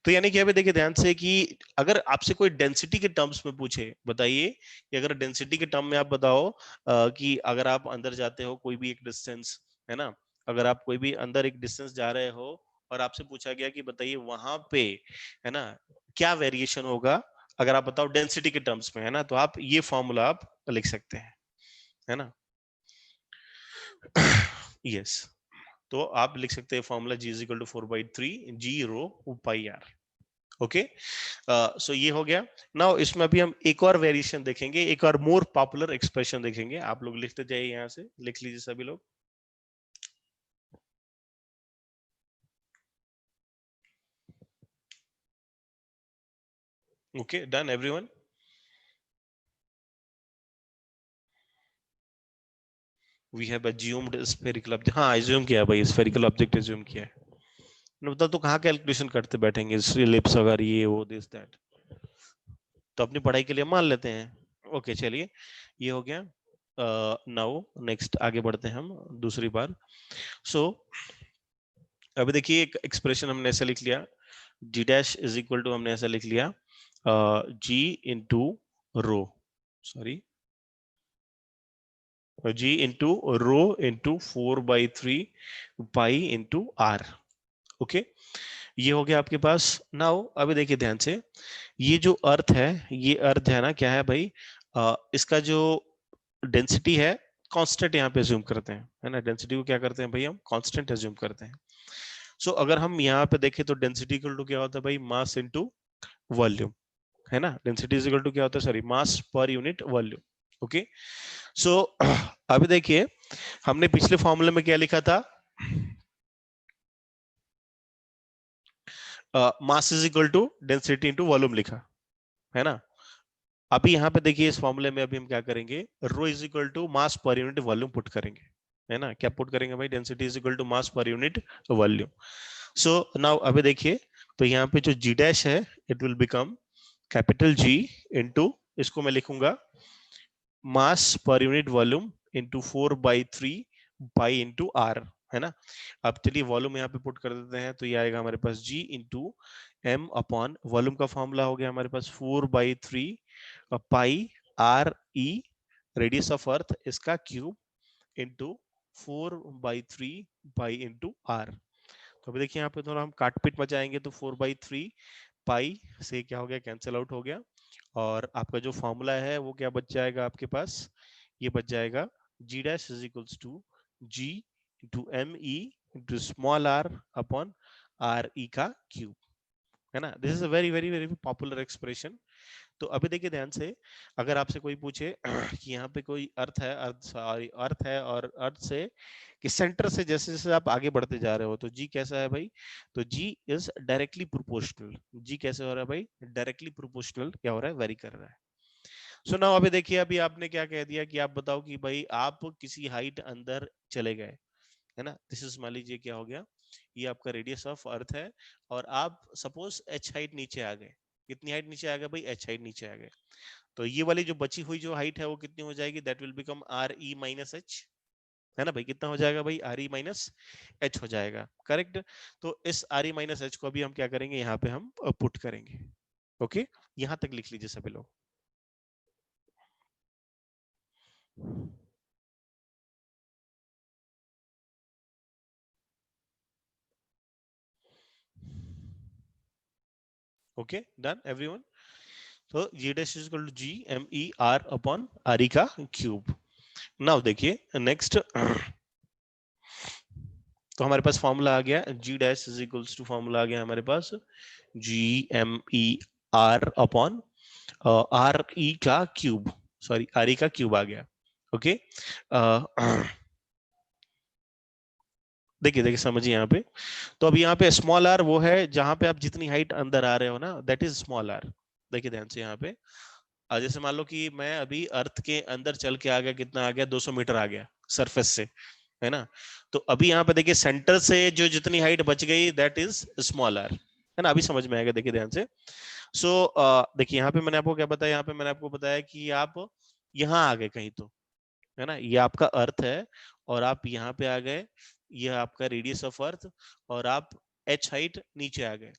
तो यानी कि अभी देखिए ध्यान से कि अगर आपसे कोई डेंसिटी के टर्म्स में पूछे, बताइए कि अगर डेंसिटी के टर्म में आप बताओ कि अगर आप अंदर जाते हो कोई भी एक डिस्टेंस, है ना, अगर आप कोई भी अंदर एक डिस्टेंस जा रहे हो और आपसे पूछा गया कि बताइए वहां पे, है ना, क्या वेरिएशन होगा, अगर आप बताओ डेंसिटी के टर्म्स में, है ना, तो आप ये फॉर्मूला आप लिख सकते हैं, है ना। यस, तो आप लिख सकते हैं formula G is equal to 4/3 G rho pi R. Okay, so ये हो गया। नाउ इसमें अभी हम एक और वेरिएशन देखेंगे, एक और मोर पॉपुलर एक्सप्रेशन देखेंगे, आप लोग लिखते जाइए, यहाँ से लिख लीजिए सभी लोग। Okay, done everyone. We have assumed spherical object, हाँ अज्यूम किया भाई, स्फेरिकल ऑब्जेक्ट अज्यूम किया है। बता तो कहाँ कैलकुलेशन करते बैठेंगे, लिप्स वगैरह ये वो दिस दैट, तो अपनी पढ़ाई के लिए मान लेते हैं। ओके चलिए, ये हो गया। नाउ नेक्स्ट आगे बढ़ते हैं हम दूसरी बार। सो अभी देखिए एक एक्सप्रेशन हमने ऐसा लिख लिया, G dash is equal to, हमने ऐसा लिख लिया G into rho, sorry G into rho into 4/3 pi into R. Okay, ये हो गया आपके पास। नाउ अभी देखिए ध्यान से, ये जो अर्थ है, ये अर्थ है ना, क्या है भाई, इसका जो डेंसिटी है कांस्टेंट यहाँ पे अज्यूम करते हैं, है ना। डेंसिटी को क्या करते हैं भाई, हम कांस्टेंट अज्यूम करते हैं। सो अगर हम यहाँ पे देखें तो डेंसिटी इक्वल टू क्या होता है भाई, मास इनटू वॉल्यूम, है ना। डेंसिटी इज इक्वल टू क्या होता है, सॉरी, मास पर यूनिट वॉल्यूम। ओके, सो अभी देखिए हमने पिछले फॉर्मूले में क्या लिखा था, mass is equal to density into volume लिखा है ना। अभी यहाँ पे देखिए इस फॉर्मूले में अभी हम क्या करेंगे, rho is equal to mass पर यूनिट वॉल्यूम पुट करेंगे, है ना। क्या पुट करेंगे भाई, density is equal to mass पर यूनिट वॉल्यूम। सो नाउ अभी देखिए, तो यहाँ पे जो जी डैश है it will become capital G into, इसको मैं लिखूंगा मास पर unit volume into 4/3 pi into R, है ना। अब चलिए वॉल्यूम यहाँ पे पुट कर देते हैं, तो ये आएगा हमारे पास G into M upon volume का फॉर्मूला हो गया हमारे पास 4/3 pi R E radius of earth इसका cube into 4/3 pi into R. तो अभी देखिए यहाँ पे थोड़ा हम काटपीट मचाएंगे, तो 4/3 पाई से क्या हो गया, कैंसिल आउट हो गया, और आपका जो फॉर्मूला है वो क्या बच जाएगा आपके पास, ये बच जाएगा G dash is equals to G into M E into small R upon R E का क्यूब, है ना। This is a very very very popular expression. तो अभी देखिए ध्यान से, अगर आपसे कोई पूछे कि यहाँ पे कोई अर्थ है, अर्थ है और अर्थ से कि सेंटर से जैसे जैसे आप आगे बढ़ते जा रहे हो, तो जी कैसा है भाई, तो जी इज डायरेक्टली प्रोपोर्शनल। जी कैसे हो रहा है भाई, डायरेक्टली प्रोपोर्शनल क्या हो रहा है, वेरी कर रहा है। सो नाउ अभी देखिए, अभी आपने क्या कह दिया कि आप बताओ कि भाई आप किसी हाइट अंदर चले गए, है ना। दिस इज, मान लीजिए क्या हो गया, ये आपका रेडियस ऑफ अर्थ है और आप सपोज एच हाइट नीचे आ गए। कितनी हाइट नीचे आ गए भाई, एच हाइट नीचे आ गए। तो ये वाली जो बची हुई जो हाइट है वो कितनी हो जाएगी, that will become are E minus H, है ना भाई। कितना हो जाएगा भाई, आर ई माइनस एच हो जाएगा, करेक्ट। तो इस आर ई माइनस एच को अभी हम क्या करेंगे, यहाँ पे हम पुट करेंगे। ओके, यहां तक लिख लीजिए सभी लोग। Okay, done everyone. तो G dash is equal to G M E R upon R E का क्यूब। नाउ देखिए नेक्स्ट, तो हमारे पास फॉर्मूला आ गया G dash is equals to, formula आ गया हमारे पास G M E R upon R E का क्यूब, सॉरी आर ई का क्यूब आ गया। ओके, देखिए देखिए समझिए यहाँ पे, तो अब यहाँ पे स्मॉल आर वो है जहां पे आप जितनी हाइट अंदर आ रहे हो ना, दैट इज स्मॉल आर। देखिए ध्यान से यहाँ पे, जैसे मान लो कि मैं अभी अर्थ के अंदर चल के आ गया, कितना आ गया, 200 मीटर आ गया सरफेस से, है ना। तो अभी यहाँ पे देखिए सेंटर से जो जितनी हाइट बच गई दैट इज स्मॉल आर, है ना। अभी समझ में आएगा, देखिए ध्यान से। सो देखिए यहाँ पे मैंने आपको क्या बताया, यहाँ पे मैंने आपको बताया कि आप यहाँ आ गए कहीं, तो है ना, ये आपका अर्थ है और आप यहाँ पे आ गए, ये आपका रेडियस ऑफ अर्थ, और आप एच हाइट नीचे आ गए।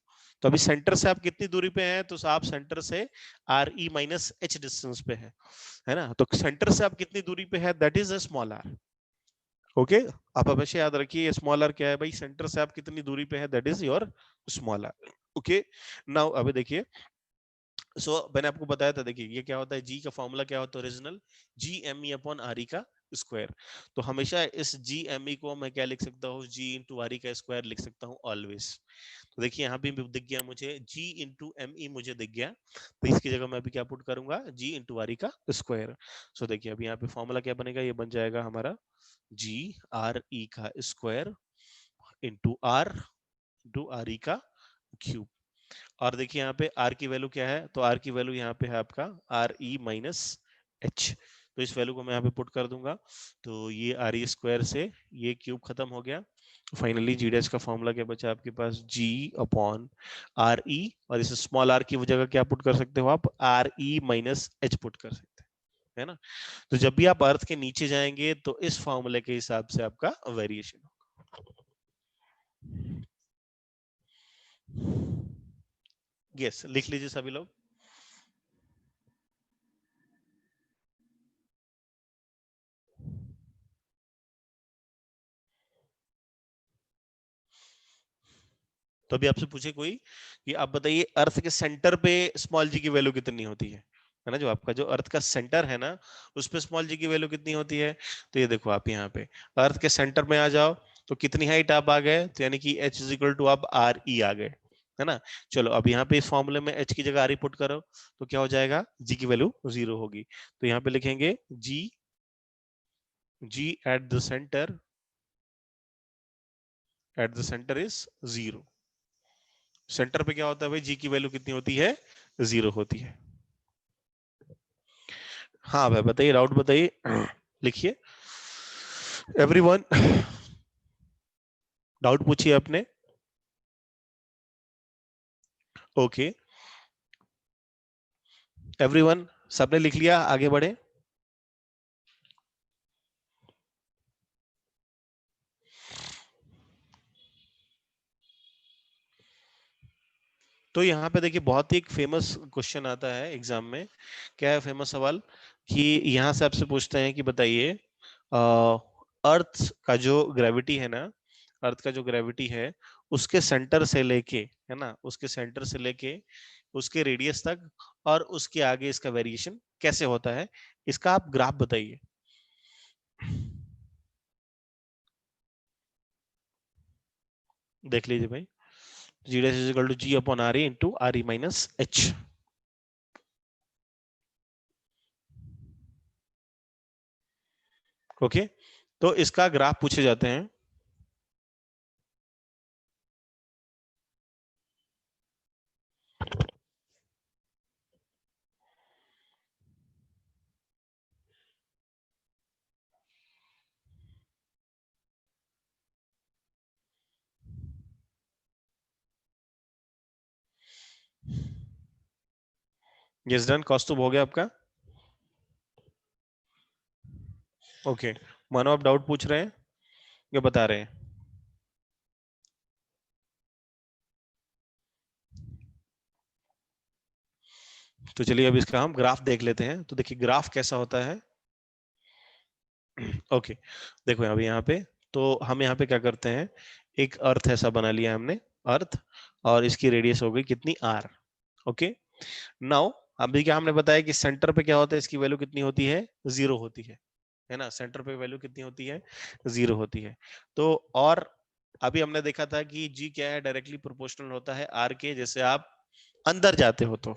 तो अभी सेंटर से आप कितनी दूरी पे हैं, तो आप सेंटर से are E minus H distance पे है ना। तो सेंटर से आप कितनी दूरी पे है, that is a small R. Okay, आप हमेशा याद रखिए स्मॉल आर क्या है भाई, सेंटर से आप कितनी दूरी पे है, that is your small R. Okay, now अभी देखिए, मैंने आपको बताया था, देखिए ये क्या होता है, जी का फॉर्मूला क्या होता है original, G M E upon R E का स्क्वायर। तो हमेशा इस जी एम ई को मैं क्या लिख सकता हूँ, जी इंटू आर ई का स्क्वायर लिख सकता हूँ ऑलवेज। तो देखिए यहाँ भी दिख गया मुझे, जी इंटू एम ई मुझे दिख गया, तो इसकी जगह मैं अभी क्या पुट करूंगा, जी इंटू आर ई का स्क्वायर। सो देखिए अभी यहाँ पे फॉर्मूला क्या बनेगा, ये बन जाएगा हमारा जी आर ई का स्क्वायर इंटू आर ई का क्यूब। और देखिए यहाँ पे r की वैल्यू क्या है, तो r की वैल्यू यहाँ पे है आपका आर ई माइनस एच। तो इस वैल्यू को मैं यहाँ पे पुट कर दूंगा, तो ये आर ई स्क्वायर से ये क्यूब खत्म हो गया। फाइनली जी डैश का फॉर्मूला क्या बचा आपके पास, g अपॉन आर ई, और इस स्मॉल r की जगह क्या पुट कर सकते हो आप, are E minus H put कर सकते हैं, है ना। तो जब भी आप अर्थ के नीचे जाएंगे तो इस फॉर्मूले के हिसाब से आपका वेरिएशन होगा। यस, लिख लीजिए सभी लोग। तो अभी आपसे पूछे कोई कि आप बताइए अर्थ के सेंटर पे स्मॉल जी की वैल्यू कितनी होती है ना। जो आपका जो अर्थ का सेंटर है ना, उस पे स्मॉल जी की वैल्यू कितनी होती है। तो ये देखो आप यहाँ पे अर्थ के सेंटर में आ जाओ, तो कितनी हाइट आप आ गए, तो यानी कि एच इज इक्वल टू आप आर ई आ गए, है ना। चलो अब यहाँ पे इस फॉर्मूले में h की जगह r पुट करो तो क्या हो जाएगा, g की वैल्यू 0 होगी। तो यहाँ पे लिखेंगे g at the center is 0। Centre पे क्या होता है भाई, g की वैल्यू कितनी होती है, 0 होती है। हाँ भाई बताइए, डाउट बताइए, लिखिए एवरीवन, डाउट पूछिए आपने। ओके एवरीवन, सबने लिख लिया, आगे बढ़े। तो यहाँ पे देखिए बहुत ही एक फेमस क्वेश्चन आता है एग्जाम में। क्या है फेमस सवाल, कि यहाँ से आपसे पूछते हैं कि बताइए अर्थ का जो ग्रेविटी है ना, अर्थ का जो ग्रेविटी है उसके सेंटर से लेके, है ना, उसके सेंटर से लेके उसके रेडियस तक और उसके आगे इसका वेरिएशन कैसे होता है, इसका आप ग्राफ बताइए। देख लीजिए भाई, G dash is equal to G upon R E into R E minus H. Okay, तो इसका ग्राफ पूछे जाते हैं। यस डन, कॉस्ट हो गया आपका। ओके, मानो आप डाउट पूछ रहे हैं या बता रहे हैं। तो चलिए अब इसका हम ग्राफ देख लेते हैं। तो देखिए ग्राफ कैसा होता है। ओके, देखो अभी यहाँ पे, तो हम यहाँ पे क्या करते हैं, एक अर्थ ऐसा बना लिया हमने, अर्थ, और इसकी रेडियस हो गई कितनी, आर। ओके, नाउ अभी क्या हमने बताया कि सेंटर पे क्या होता है, इसकी वैल्यू कितनी होती है, 0 होती है ना। सेंटर पे वैल्यू कितनी होती है, 0 होती है। तो और अभी हमने देखा था कि जी क्या है, डायरेक्टली प्रोपोर्शनल होता है आर के, जैसे आप अंदर जाते हो तो,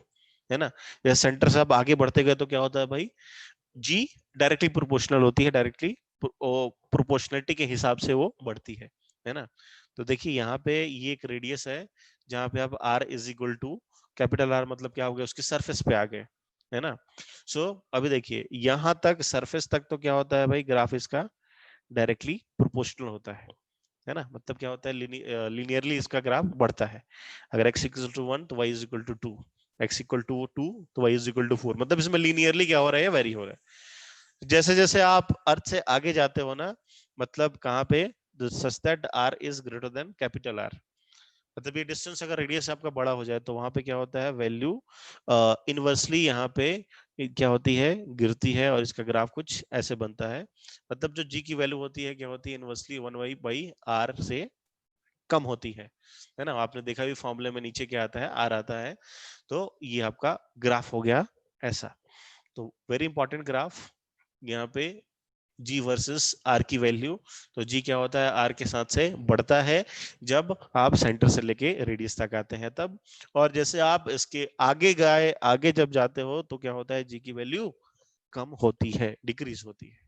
है ना, जैसे सेंटर से आप आगे बढ़ते गए तो क्या होता है भाई, जी डायरेक्टली प्रोपोर्शनल होती है, डायरेक्टली प्रोपोर्शनलिटी के हिसाब से वो बढ़ती है ना। तो देखिए यहाँ पे ये एक रेडियस है जहां पे आप r is equal to capital R, मतलब क्या हो गया, उसके सरफेस पे आ गए, है ना। सो अभी देखिए यहां तक सरफेस तक तो क्या होता है भाई, ग्राफ इसका डायरेक्टली प्रोपोर्शनल होता है ना। मतलब क्या होता है, लीनियरली इसका ग्राफ बढ़ता है। अगर x इक्वल टू 1 तो y is equal to 2, x equal to 2 तो y इज इक्वल टू 4, मतलब इसमें लीनियरली क्या हो रहा है, वेरी हो रहा है। जैसे जैसे आप अर्थ से आगे जाते हो ना, मतलब कहाँ पे, such that R is greater than capital R, मतलब ये डिस्टेंस अगर रेडियस आपका बड़ा हो जाए तो वहां पे क्या होता है, वैल्यू इनवर्सली यहाँ पे क्या होती है, गिरती है, और इसका ग्राफ कुछ ऐसे बनता है। मतलब जो जी की वैल्यू होती है क्या होती है, इनवर्सली 1 बाई आर से कम होती है ना। आपने देखा भी फॉर्मूले में नीचे क्या आता है, आर आता है। तो ये आपका ग्राफ हो गया ऐसा। तो वेरी इंपॉर्टेंट ग्राफ यहाँ पे, जी वर्सेस आर की वैल्यू। तो जी क्या होता है, आर के साथ से बढ़ता है जब आप सेंटर से लेके रेडियस तक आते हैं तब, और जैसे आप इसके आगे गए, आगे जब जाते हो तो क्या होता है, जी की वैल्यू कम होती है, डिक्रीज होती है।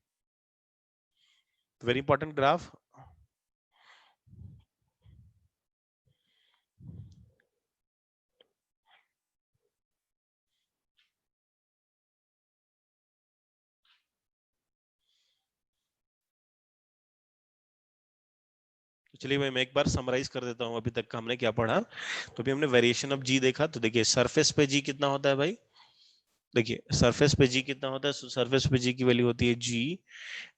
Very important graph. तो चलिए मैं एक बार समराइज कर देता हूँ अभी तक का हमने क्या पढ़ा। तो अभी हमने वेरिएशन ऑफ जी देखा। तो देखिए सरफेस पे जी कितना होता है भाई, देखिए सरफेस पे जी कितना होता है, सरफेस पे जी की वैल्यू होती है G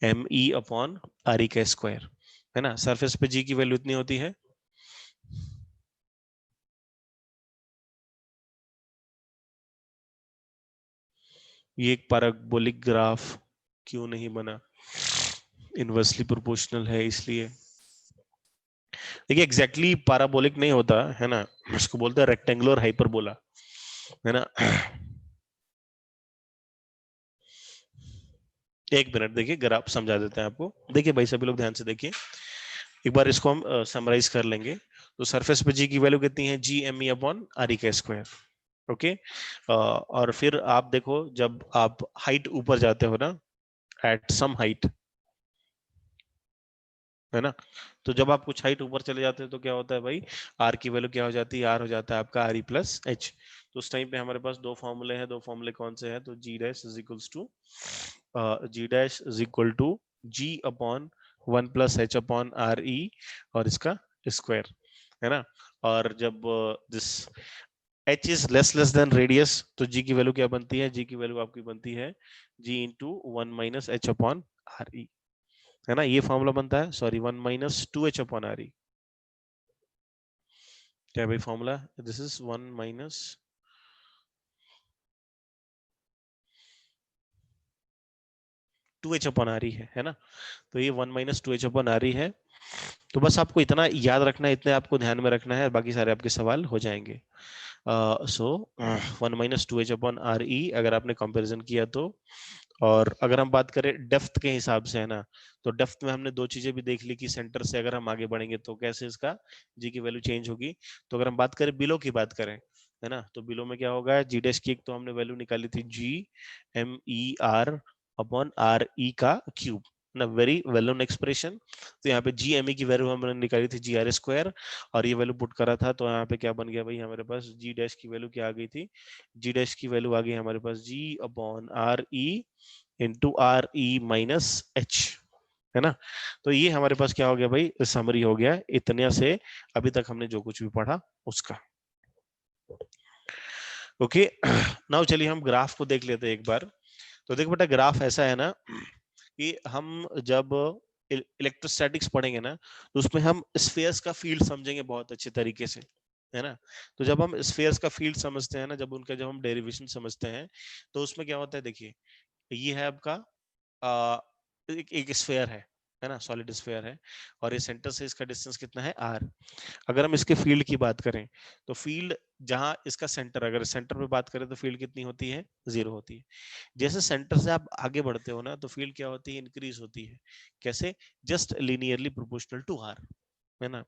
M E upon R E का स्क्वायर, है ना। सरफेस पे जी की वैल्यू इतनी होती है। ये एक पैराबोलिक ग्राफ क्यों नहीं बना, इनवर्सली प्रोपोर्शनल है इसलिए। देखिए एग्जैक्टली पैराबोलिक नहीं होता है ना, इसको बोलते हैं रेक्टेंगुलर हाइपरबोला, है ना। एक मिनट देखिए, ग्राफ समझा देते हैं आपको। देखिए भाई सभी लोग ध्यान से देखिए, एक बार इसको हम समराइज कर लेंगे। तो सरफेस पे जी की वैल्यू कितनी है, G M E upon R E का स्क्वायर। ओके, और फिर आप देखो जब आप हाइट ऊपर जाते हो ना, एट सम हाइट, है ना, तो जब आप कुछ हाइट ऊपर चले जाते हैं तो क्या होता है भाई, आर की वैल्यू क्या हो जाती है, आर हो जाता है आपका आर ई प्लस एच। तो उस टाइम पे हमारे पास दो फॉर्मूले हैं, दो फॉर्मूले कौन से हैं, तो G dash is equals to G dash is equal to G upon 1 + h upon R E और इसका स्क्वायर, है ना। और जब this h is less than radius, तो g की वैल्यू क्या बनती है, g की वैल्यू आपकी बनती है g into 1 - h upon R E, है ना। ये फॉर्मूला बनता है, सॉरी 1 - 2h अपॉन आर ई, क्या है भाई formula, this is 1 - 2h upon R E है ना। तो ये 1 - 2h अपॉन आर ई है। तो बस आपको इतना याद रखना है, इतने आपको ध्यान में रखना है, बाकी सारे आपके सवाल हो जाएंगे। सो 1 - 2h अपॉन आर ई अगर आपने कंपैरिजन किया तो। और अगर हम बात करें डेप्थ के हिसाब से, है ना, तो डेप्थ में हमने दो चीजें भी देख ली कि सेंटर से अगर हम आगे बढ़ेंगे तो कैसे इसका जी की वैल्यू चेंज होगी। तो अगर हम बात करें बिलो की बात करें, है ना, तो बिलो में क्या होगा, जी डैश की एक तो हमने वैल्यू निकाली थी G M E R upon R E का क्यूब ना, वेरी वेल नोन एक्सप्रेशन। तो यहाँ पे जी एम ई की वैल्यू हमने निकाली थी जी आर स्क्वायर, और ये वैल्यू पुट करा था, तो यहाँ पे क्या बन गया भाई, हमारे पास जी डैश की वैल्यू क्या आ गई थी, जी डैश की वैल्यू आ गई हमारे पास G upon R E into R E minus H, है ना। तो ये हमारे पास क्या हो गया भाई, समरी हो गया इतने से अभी तक हमने जो कुछ भी पढ़ा उसका। ओके, नाउ चलिए हम ग्राफ को देख लेते हैं एक बार। तो देखो बेटा, ग्राफ ऐसा है ना कि हम जब इलेक्ट्रोस्टैटिक्स पढ़ेंगे ना, तो उसमें हम स्फीयर्स का फील्ड समझेंगे बहुत अच्छे तरीके से, है ना। तो जब हम स्फीयर्स का फील्ड समझते हैं ना, जब उनका जब हम डेरिवेशन समझते हैं, तो उसमें क्या होता है, देखिए ये है आपका एक स्फीयर है ना, सॉलिड स्फीयर है, और ये सेंटर से इसका डिस्टेंस कितना है आर। अगर हम इसके फील्ड की बात करें, तो फील्ड जहां इसका सेंटर, अगर सेंटर पे बात करें तो फील्ड कितनी होती है, 0 होती है। जैसे सेंटर से आप आगे बढ़ते हो ना, तो फील्ड क्या होती है, इंक्रीज होती है। कैसे, just linearly proportional to R, है ना।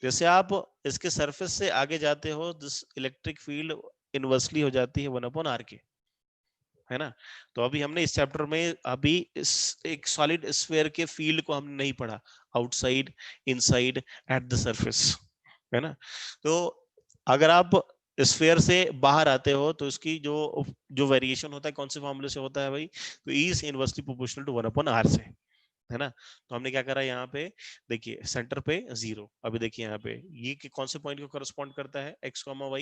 जैसे आप इसके सरफेस से आगे जाते हो, दिस इलेक्ट्रिक फील्ड इनवर्सली हो जाती है 1/r के, है ना। तो अभी हमने इस चैप्टर में अभी इस एक सॉलिड स्फीयर के फील्ड को हमने नहीं पढ़ा, outside, inside, at the surface, है ना। तो अगर आप स्फीयर से बाहर आते हो तो इसकी जो जो वेरिएशन होता है कौन से फॉर्मूले से होता है भाई, तो E is inversely proportional to 1/r से, है ना। तो हमने क्या करा यहाँ पे, देखिए सेंटर पे 0, अभी देखिए यहाँ पे ये कि कौन से पॉइंट को करस्पॉन्ड करता है, x, y,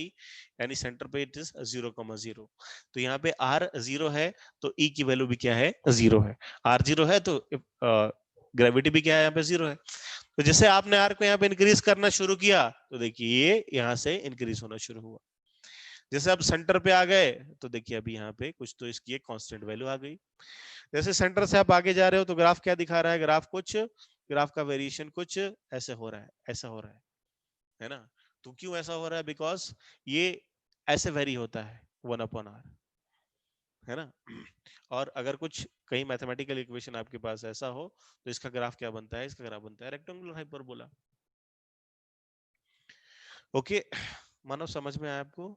यानी सेंटर पे इट इज 0,0। तो यहाँ पे r 0 है, तो e की वैल्यू भी क्या है, 0 है। r 0 है तो ग्रेविटी भी क्या है, यहाँ पे 0 है। तो जैसे आपने r को यहाँ पे इंक्रीज करना शुरू किया, तो देखिए ये यहाँ से इंक्रीज होना शुरू हुआ। जैसे आप सेंटर पे आ गए, तो देखिए अभी यहाँ पे कुछ तो इसकी एक कांस्टेंट वैल्यू आ गई। जैसे सेंटर से आप आगे जा रहे हो, तो ग्राफ क्या दिखा रहा है, ग्राफ का वेरिएशन कुछ ऐसे हो रहा है, ऐसा हो रहा है ना। तो क्यों ऐसा हो रहा है, बिकॉज ये ऐसे वेरी होता है 1/r, है ना। और अगर कुछ कहीं मैथमेटिकल इक्वेशन आपके पास ऐसा हो, तो इसका ग्राफ क्या बनता है, इसका ग्राफ बनता है रेक्टेंगुलर हाइपरबोला। ओके, मानो समझ में आया आपको।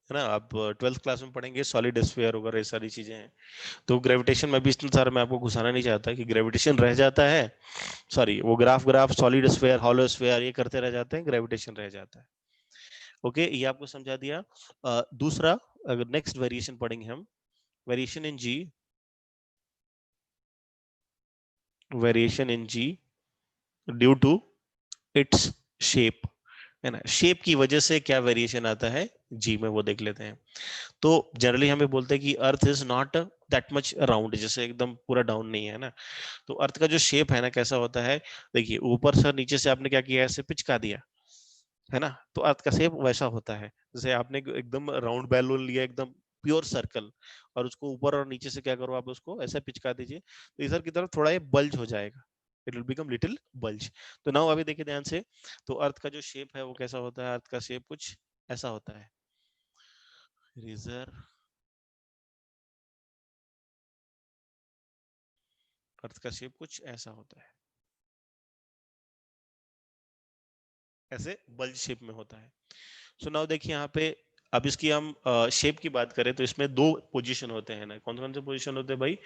है ना, आप 12th क्लास में पढ़ेंगे सॉलिड स्फीयर वगैरह ये सारी चीजें हैं। तो ग्रेविटेशन में भी इतना सारा मैं आपको घुसाना नहीं चाहता कि ग्रेविटेशन रह जाता है, सॉरी वो graph graph solid sphere, hollow sphere ये करते रह जाते हैं, ग्रेविटेशन रह जाता है। ओके, ये आपको समझा दिया। दूसरा, अगर नेक्स्ट वेरिएशन पढ़ेंगे हम, variation in g, variation in ji due to its shape, है ना। शेप की वजह से क्या वेरिएशन आता है जी में, वो देख लेते हैं। तो जनरली हमें बोलते हैं कि earth is not that much round, जैसे एकदम पूरा डाउन नहीं है ना। तो अर्थ का जो शेप है ना कैसा होता है, देखिए ऊपर से नीचे से आपने क्या किया, ऐसे पिचका दिया, है ना। तो अर्थ का शेप वैसा होता है, जैसे आपने एकदम राउंड बैलून लिया, एकदम प्योर सर्कल, और उसको ऊपर और नीचे से क्या करो, आप उसको ऐसे पिचका दीजिए, तो इधर की तरफ थोड़ा ये बल्ज हो जाएगा, it will become little bulge. तो नाउ अभी देखिए ध्यान से, तो अर्थ का जो शेप है वो कैसा होता है, अर्थ का शेप कुछ ऐसा होता है, रेजर अर्थ का शेप कुछ ऐसा होता है, ऐसे बल्ज शेप में होता है। सो नाउ देखिए यहाँ पे, अब इसकी हम शेप की बात करें तो इसमें दो पोजीशन होते हैं ना। कौन कौन से पोजीशन होते हैं भाई?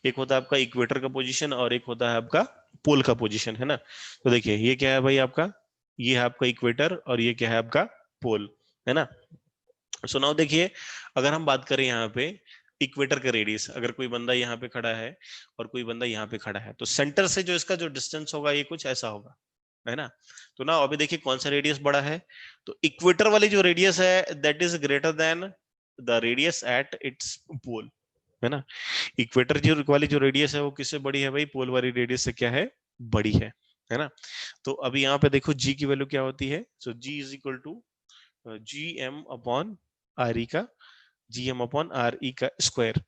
एक होता है आपका इक्वेटर का पोजीशन और एक होता है आपका पोल का पोजीशन, है ना। तो देखिए ये क्या है भाई आपका, ये है आपका इक्वेटर और ये क्या है आपका पोल, है ना। सो नाउ देखिए, अगर हम बात करें यहाँ पे इक्वेटर का रेडियस, अगर कोई बंदा यहाँ पे खड़ा है और कोई बंदा यहाँ पे खड़ा है, तो सेंटर से जो इसका जो डिस्टेंस होगा ये कुछ ऐसा होगा, है ना। तो ना अभी देखिए कौन सा रेडियस बड़ा है, तो इक्वेटर वाली जो रेडियस है that is greater than the radius at its pole, है ना। इक्वेटर जो वाली जो रेडियस है वो किससे बड़ी है भाई? पोल वाली रेडियस से क्या है? बड़ी है ना। तो अभी यहाँ पे देखो जी की वैल्यू क्या होती है, so G is equal to G M upon R E का, G M upon R E का स्क्वायर।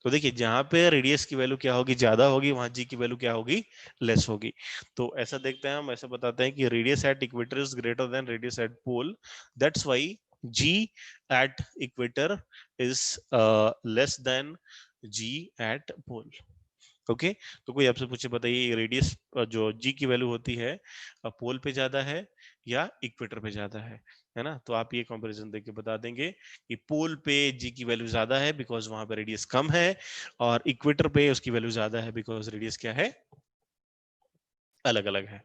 तो देखिए जहां पे रेडियस की वैल्यू क्या होगी, ज्यादा होगी, वहां जी की वैल्यू क्या होगी? लेस होगी। तो ऐसा देखते हैं हम, ऐसा बताते हैं कि radius at equator is greater than radius at pole, that's why g at equator is less than g at pole. Okay, तो कोई आपसे पूछे बताइए रेडियस जो जी की वैल्यू होती है पोल पे ज्यादा है या इक्वेटर पे ज्यादा है ना। तो आप ये कंपैरिजन देके बता देंगे कि पोल पे जी की वैल्यू ज्यादा है बिकॉज वहां पे रेडियस कम है, और इक्वेटर पे उसकी वैल्यू ज्यादा है बिकॉज रेडियस क्या है? अलग अलग है।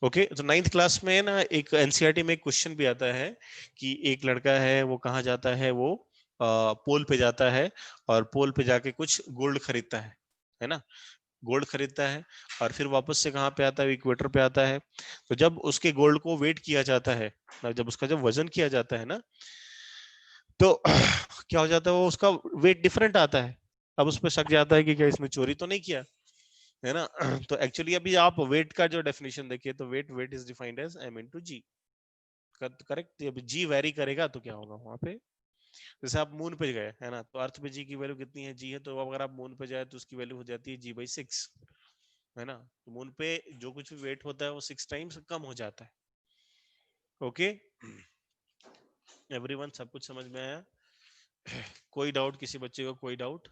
ओके, तो नाइन्थ क्लास में ना एक एनसीईआरटी में एक क्वेश्चन भी आता है कि एक लड़का है वो कहाँ जाता है, वो पोल पे जाता है और पोल पे जाके कुछ गोल्ड खरीदता है ना। गोल्ड खरीदता है और फिर वापस से कहाँ पे आता है? इक्वेटर पे आता है। तो जब उसके गोल्ड को वेट किया जाता है, जब उसका जब वजन किया जाता है ना, तो क्या हो जाता है, वो उसका वेट डिफरेंट आता है। अब उस पर शक जाता है कि क्या इसने चोरी तो नहीं किया, है ना। तो एक्चुअली अभी आप वेट का जो डेफिनेशन देखिए तो weight weight is defined as M into G, correct. अभी जी वेरी करेगा तो क्या होगा वहां पे, जैसे आप मून पे गए है ना, तो अर्थ पे जी की वैल्यू कितनी है? जी है, तो अगर आप मून पे जाए तो उसकी वैल्यू हो जाती है जी बाई 6, है ना। तो मून पे जो कुछ भी वेट होता है वो 6 टाइम्स कम हो जाता है। ओके, एवरीवन सब कुछ समझ में आया? कोई डाउट किसी बच्चे को? कोई डाउट?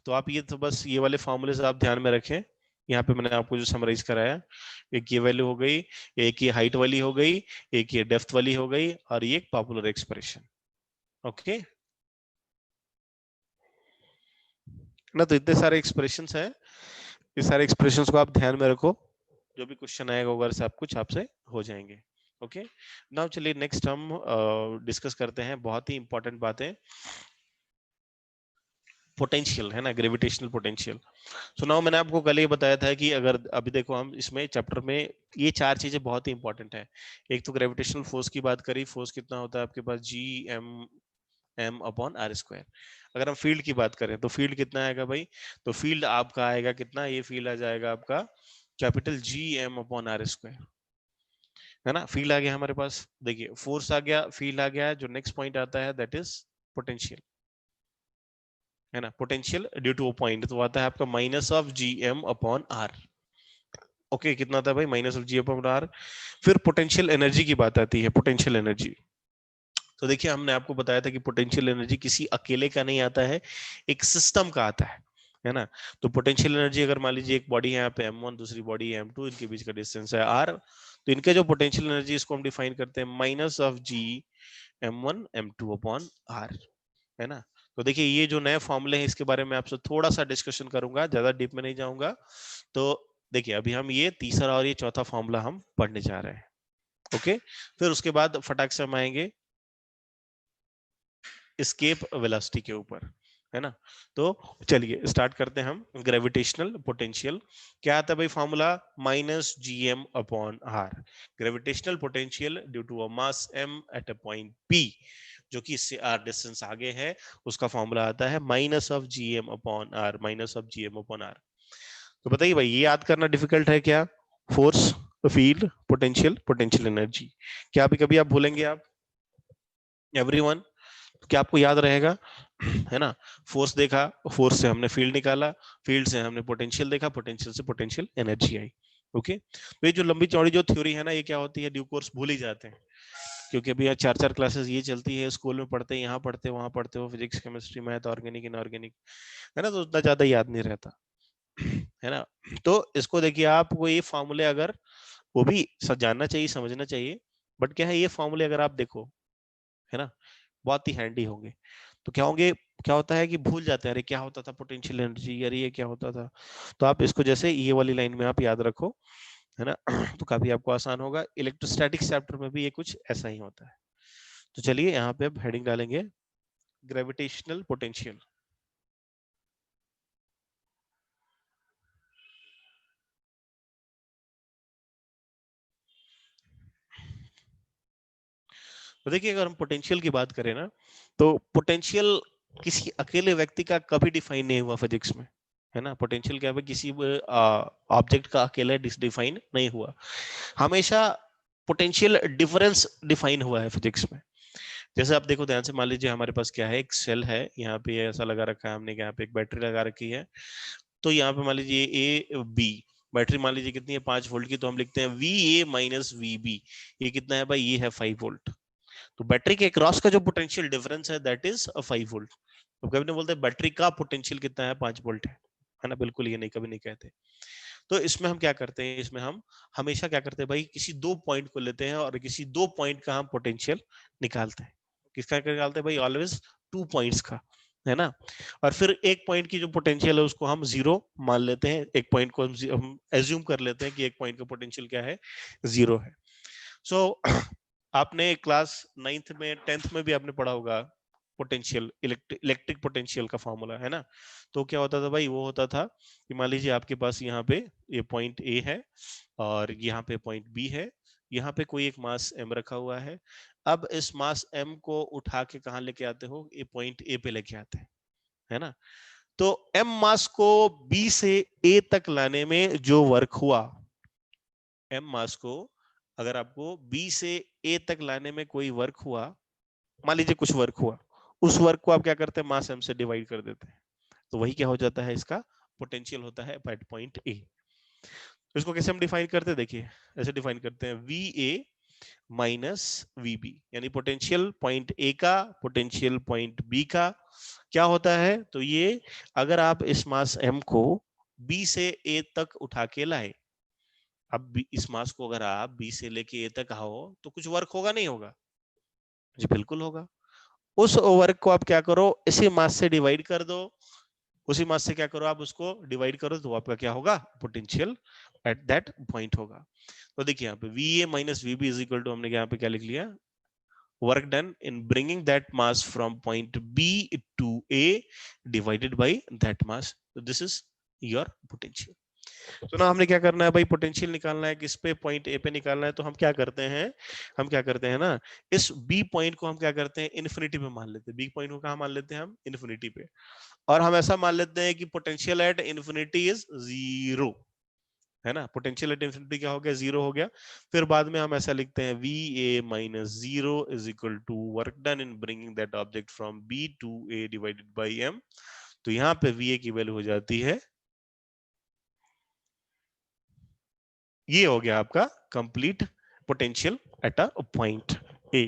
तो आप ये तो बस ये वाले फॉर्मूले आप ध्यान में रखें। यहाँ पे मैंने आपको जो समराइज कराया, एक ये वैल्यू हो गई, एक ये हाइट वाली हो गई, एक ये डेप्थ वाली हो गई, और ये एक पॉपुलर एक्सप्रेशन। ओके ना, तो इतने सारे एक्सप्रेशंस हैं, इस सारे एक्सप्रेशंस को आप ध्यान में रखो, जो भी क्वेश्चन आएगा वगैरह सब कुछ आपसे हो जाएंगे। ओके, नाउ चलिए नेक्स्ट हम डिस्कस करते हैं बहुत ही इंपॉर्टेंट बातें, पोटेंशियल, है ना, ग्रेविटेशनल पोटेंशियल। सो नाउ मैंने आपको कल ये बताया था कि अगर अभी देखो हम इसमें चैप्टर में ये चार चीजें बहुत ही इंपॉर्टेंट है। एक तो ग्रेविटेशनल फोर्स की बात करी, फोर्स कितना होता है आपके पास? G M M upon R square. अगर हम फील्ड की बात करें तो फील्ड कितना आएगा भाई? तो फील्ड आपका आएगा कितना? ये फील्ड आ जाएगा आपका capital G M upon R square, है ना। फील्ड आ गया हमारे पास, देखिए फोर्स आ गया, फील्ड आ गया, जो नेक्स्ट पॉइंट आता है दैट इज पोटेंशियल, है ना। पोटेंशियल ड्यू टू पॉइंट तो आता है आपका minus of G M upon are. Okay, कितना था भाई? Minus of G upon R. फिर पोटेंशियल एनर्जी की बात आती है, पोटेंशियल एनर्जी। तो देखिए हमने आपको बताया था कि पोटेंशियल एनर्जी किसी अकेले का नहीं आता है, एक सिस्टम का आता है ना। तो पोटेंशियल एनर्जी अगर मान लीजिए एक बॉडी है यहाँ पे m1, दूसरी बॉडी है m2, इनके बीच का डिस्टेंस है r, तो इनके जो पोटेंशियल एनर्जी इसको हम डिफाइन करते हैं minus of G m1 m2 upon r, है ना। तो देखिए ये जो नए फॉर्मूले हैं इसके बारे में आपसे थोड़ा सा डिस्कशन करूंगा, ज्यादा डीप में नहीं जाऊंगा। तो देखिए अभी हम ये तीसरा और ये चौथा फॉर्मूला हम पढ़ने जा रहे हैं। ओके, फिर उसके बाद फटाक से हम आएंगे एस्केप वेलोसिटी के ऊपर, है ना। तो चलिए स्टार्ट करते हैं हम। ग्रेविटेशनल पोटेंशियल क्या आता है भाई? Formula minus G M upon R. Gravitational potential due to a mass m at a point p, जो कि इससे r डिस्टेंस आगे है, उसका फॉर्मूला आता है minus of G M upon R, minus of G M upon R. तो बताइए भाई ये याद करना डिफिकल्ट है क्या? Force, field, potential, potential energy, क्या अभी कभी आप भूलेंगे आप? एवरीवन, तो क्या आपको याद रहेगा? है ना। फोर्स देखा, फोर्स से हमने फील्ड निकाला, फील्ड से हमने पोटेंशियल देखा, पोटेंशियल से पोटेंशियल एनर्जी आई। ओके, तो ये जो लंबी चौड़ी जो थ्योरी है ना, ये क्या होती है? ड्यू कोर्स भूल ही जाते हैं, क्योंकि अभी यहाँ चार चार क्लासेस ये चलती है, स्कूल में पढ़ते हैं, यहाँ पढ़ते हैं, वहां पढ़ते हो, physics chemistry math organic inorganic, है ना, तो उतना ज्यादा याद नहीं रहता। है ना। तो इसको देखिए, आपको ये फॉर्मूले अगर वो भी जानना चाहिए, समझना चाहिए, बट क्या है, ये फॉर्मूले अगर आप देखो, है ना, बहुत ही हैंडी होंगे। तो क्या होंगे, क्या होता है कि भूल जाते हैं, अरे क्या होता था पोटेंशियल एनर्जी, अरे ये क्या होता था। तो आप इसको जैसे ये वाली लाइन में आप याद रखो, है ना, तो काफी आपको आसान होगा। इलेक्ट्रोस्टैटिक्स चैप्टर में भी ये कुछ ऐसा ही होता है। तो चलिए यहाँ पे अब हेडिंग डालेंगे, ग्रेविटेशनल पोटेंशियल। तो देखिए, अगर हम पोटेंशियल की बात करें ना, तो पोटेंशियल किसी अकेले व्यक्ति का कभी डिफाइन नहीं हुआ फिजिक्स में, है ना। पोटेंशियल क्या है, किसी ऑब्जेक्ट का अकेले डिफाइन नहीं हुआ, हमेशा पोटेंशियल डिफरेंस डिफाइन हुआ है फिजिक्स में। जैसे आप देखो ध्यान से, मान लीजिए हमारे पास क्या है, एक सेल है, यहाँ पे ऐसा लगा रखा है हमने, यहाँ पे एक बैटरी लगा रखी है। तो यहाँ पे मान लीजिए ए बी, बैटरी मान लीजिए कितनी है, 5 वोल्ट की, तो हम लिखते हैं V A minus V B. ये कितना है भाई, ये है 5 वोल्ट। तो बैटरी के क्रॉस का जो पोटेंशियल डिफरेंस है दैट इज 5 वोल्ट। तो कभी नहीं बोलते बैटरी का पोटेंशियल कितना है, 5 वोल्ट है ना, बिल्कुल ये नहीं, कभी नहीं कहते। तो इसमें हम क्या करते हैं, इसमें हम हमेशा क्या करते हैं भाई, किसी दो पॉइंट को लेते हैं और किसी दो पॉइंट का हम पोटेंशियल निकालते हैं। किसका निकालते हैं भाई, ऑलवेज 2 पॉइंट्स का, है ना। और फिर एक पॉइंट की जो पोटेंशियल है उसको हम जीरो मान लेते हैं, एक पॉइंट को हम एज्यूम कर लेते हैं कि एक पॉइंट का पोटेंशियल क्या है, जीरो है। सो आपने क्लास 9th में 10th में भी आपने पढ़ा होगा पोटेंशियल, इलेक्ट्रिक पोटेंशियल का फॉर्मूला, है ना। तो क्या होता था भाई, वो होता था कि मान लीजिए आपके पास यहाँ पे ये पॉइंट ए है और यहाँ पे पॉइंट बी है, यहाँ पे कोई एक मास एम रखा हुआ है। अब इस मास एम को उठा के कहाँ लेके आते हो, ये पॉइंट ए पे लेके आते हैं, है ना। तो एम मास को बी से ए तक लाने में जो वर्क हुआ, एम मास को अगर आपको बी से ए तक लाने में कोई वर्क हुआ, मान लीजिए कुछ वर्क हुआ, उस वर्क को आप क्या करते हैं, मास एम से डिवाइड कर देते हैं। तो वही क्या हो जाता है, इसका पोटेंशियल होता है एट पॉइंट ए। तो इसको कैसे हम डिफाइन करते हैं, देखिए ऐसे डिफाइन करते हैं, V A minus V B, यानी पोटेंशियल पॉइंट ए का पोटेंशियल पॉइंट बी का क्या होता है। तो ये अगर आप इस मास एम को बी से ए तक उठा के लाए, अब इस मास को अगर आप बी से लेके ए तक आओ तो कुछ वर्क होगा नहीं होगा, जी बिल्कुल होगा। उस वर्क को आप क्या करो, इसी मास से डिवाइड कर दो, उसी मास से क्या करो, आप उसको डिवाइड करो, तो आपका क्या होगा, पोटेंशियल एट दैट पॉइंट होगा। तो देखिए यहाँ पे V A minus V B is equal to, हमने यहाँ पे क्या लिख लिया, work done in bringing that mass from point B to A divided by that mass. So this is your potential. तो ना हमने क्या करना है भाई, पोटेंशियल निकालना है, किस पे, पॉइंट ए पे निकालना है। तो हम क्या करते हैं, हम क्या करते हैं ना, इस बी पॉइंट को हम क्या करते हैं, इन्फिनिटी पे मान लेते हैं। बी पॉइंट को कहाँ मान लेते हैं हम, इन्फिनिटी पे। और हम ऐसा मान लेते हैं कि potential at infinity is zero, है ना। पोटेंशियल एट इंफिनिटी क्या हो गया, जीरो हो गया। फिर बाद में हम ऐसा लिखते हैं, V A minus zero is equal to work done in bringing that object from B to A divided by M. तो यहाँ पे वी ए की वैल्यू हो जाती है, ये हो गया आपका complete potential at a point A,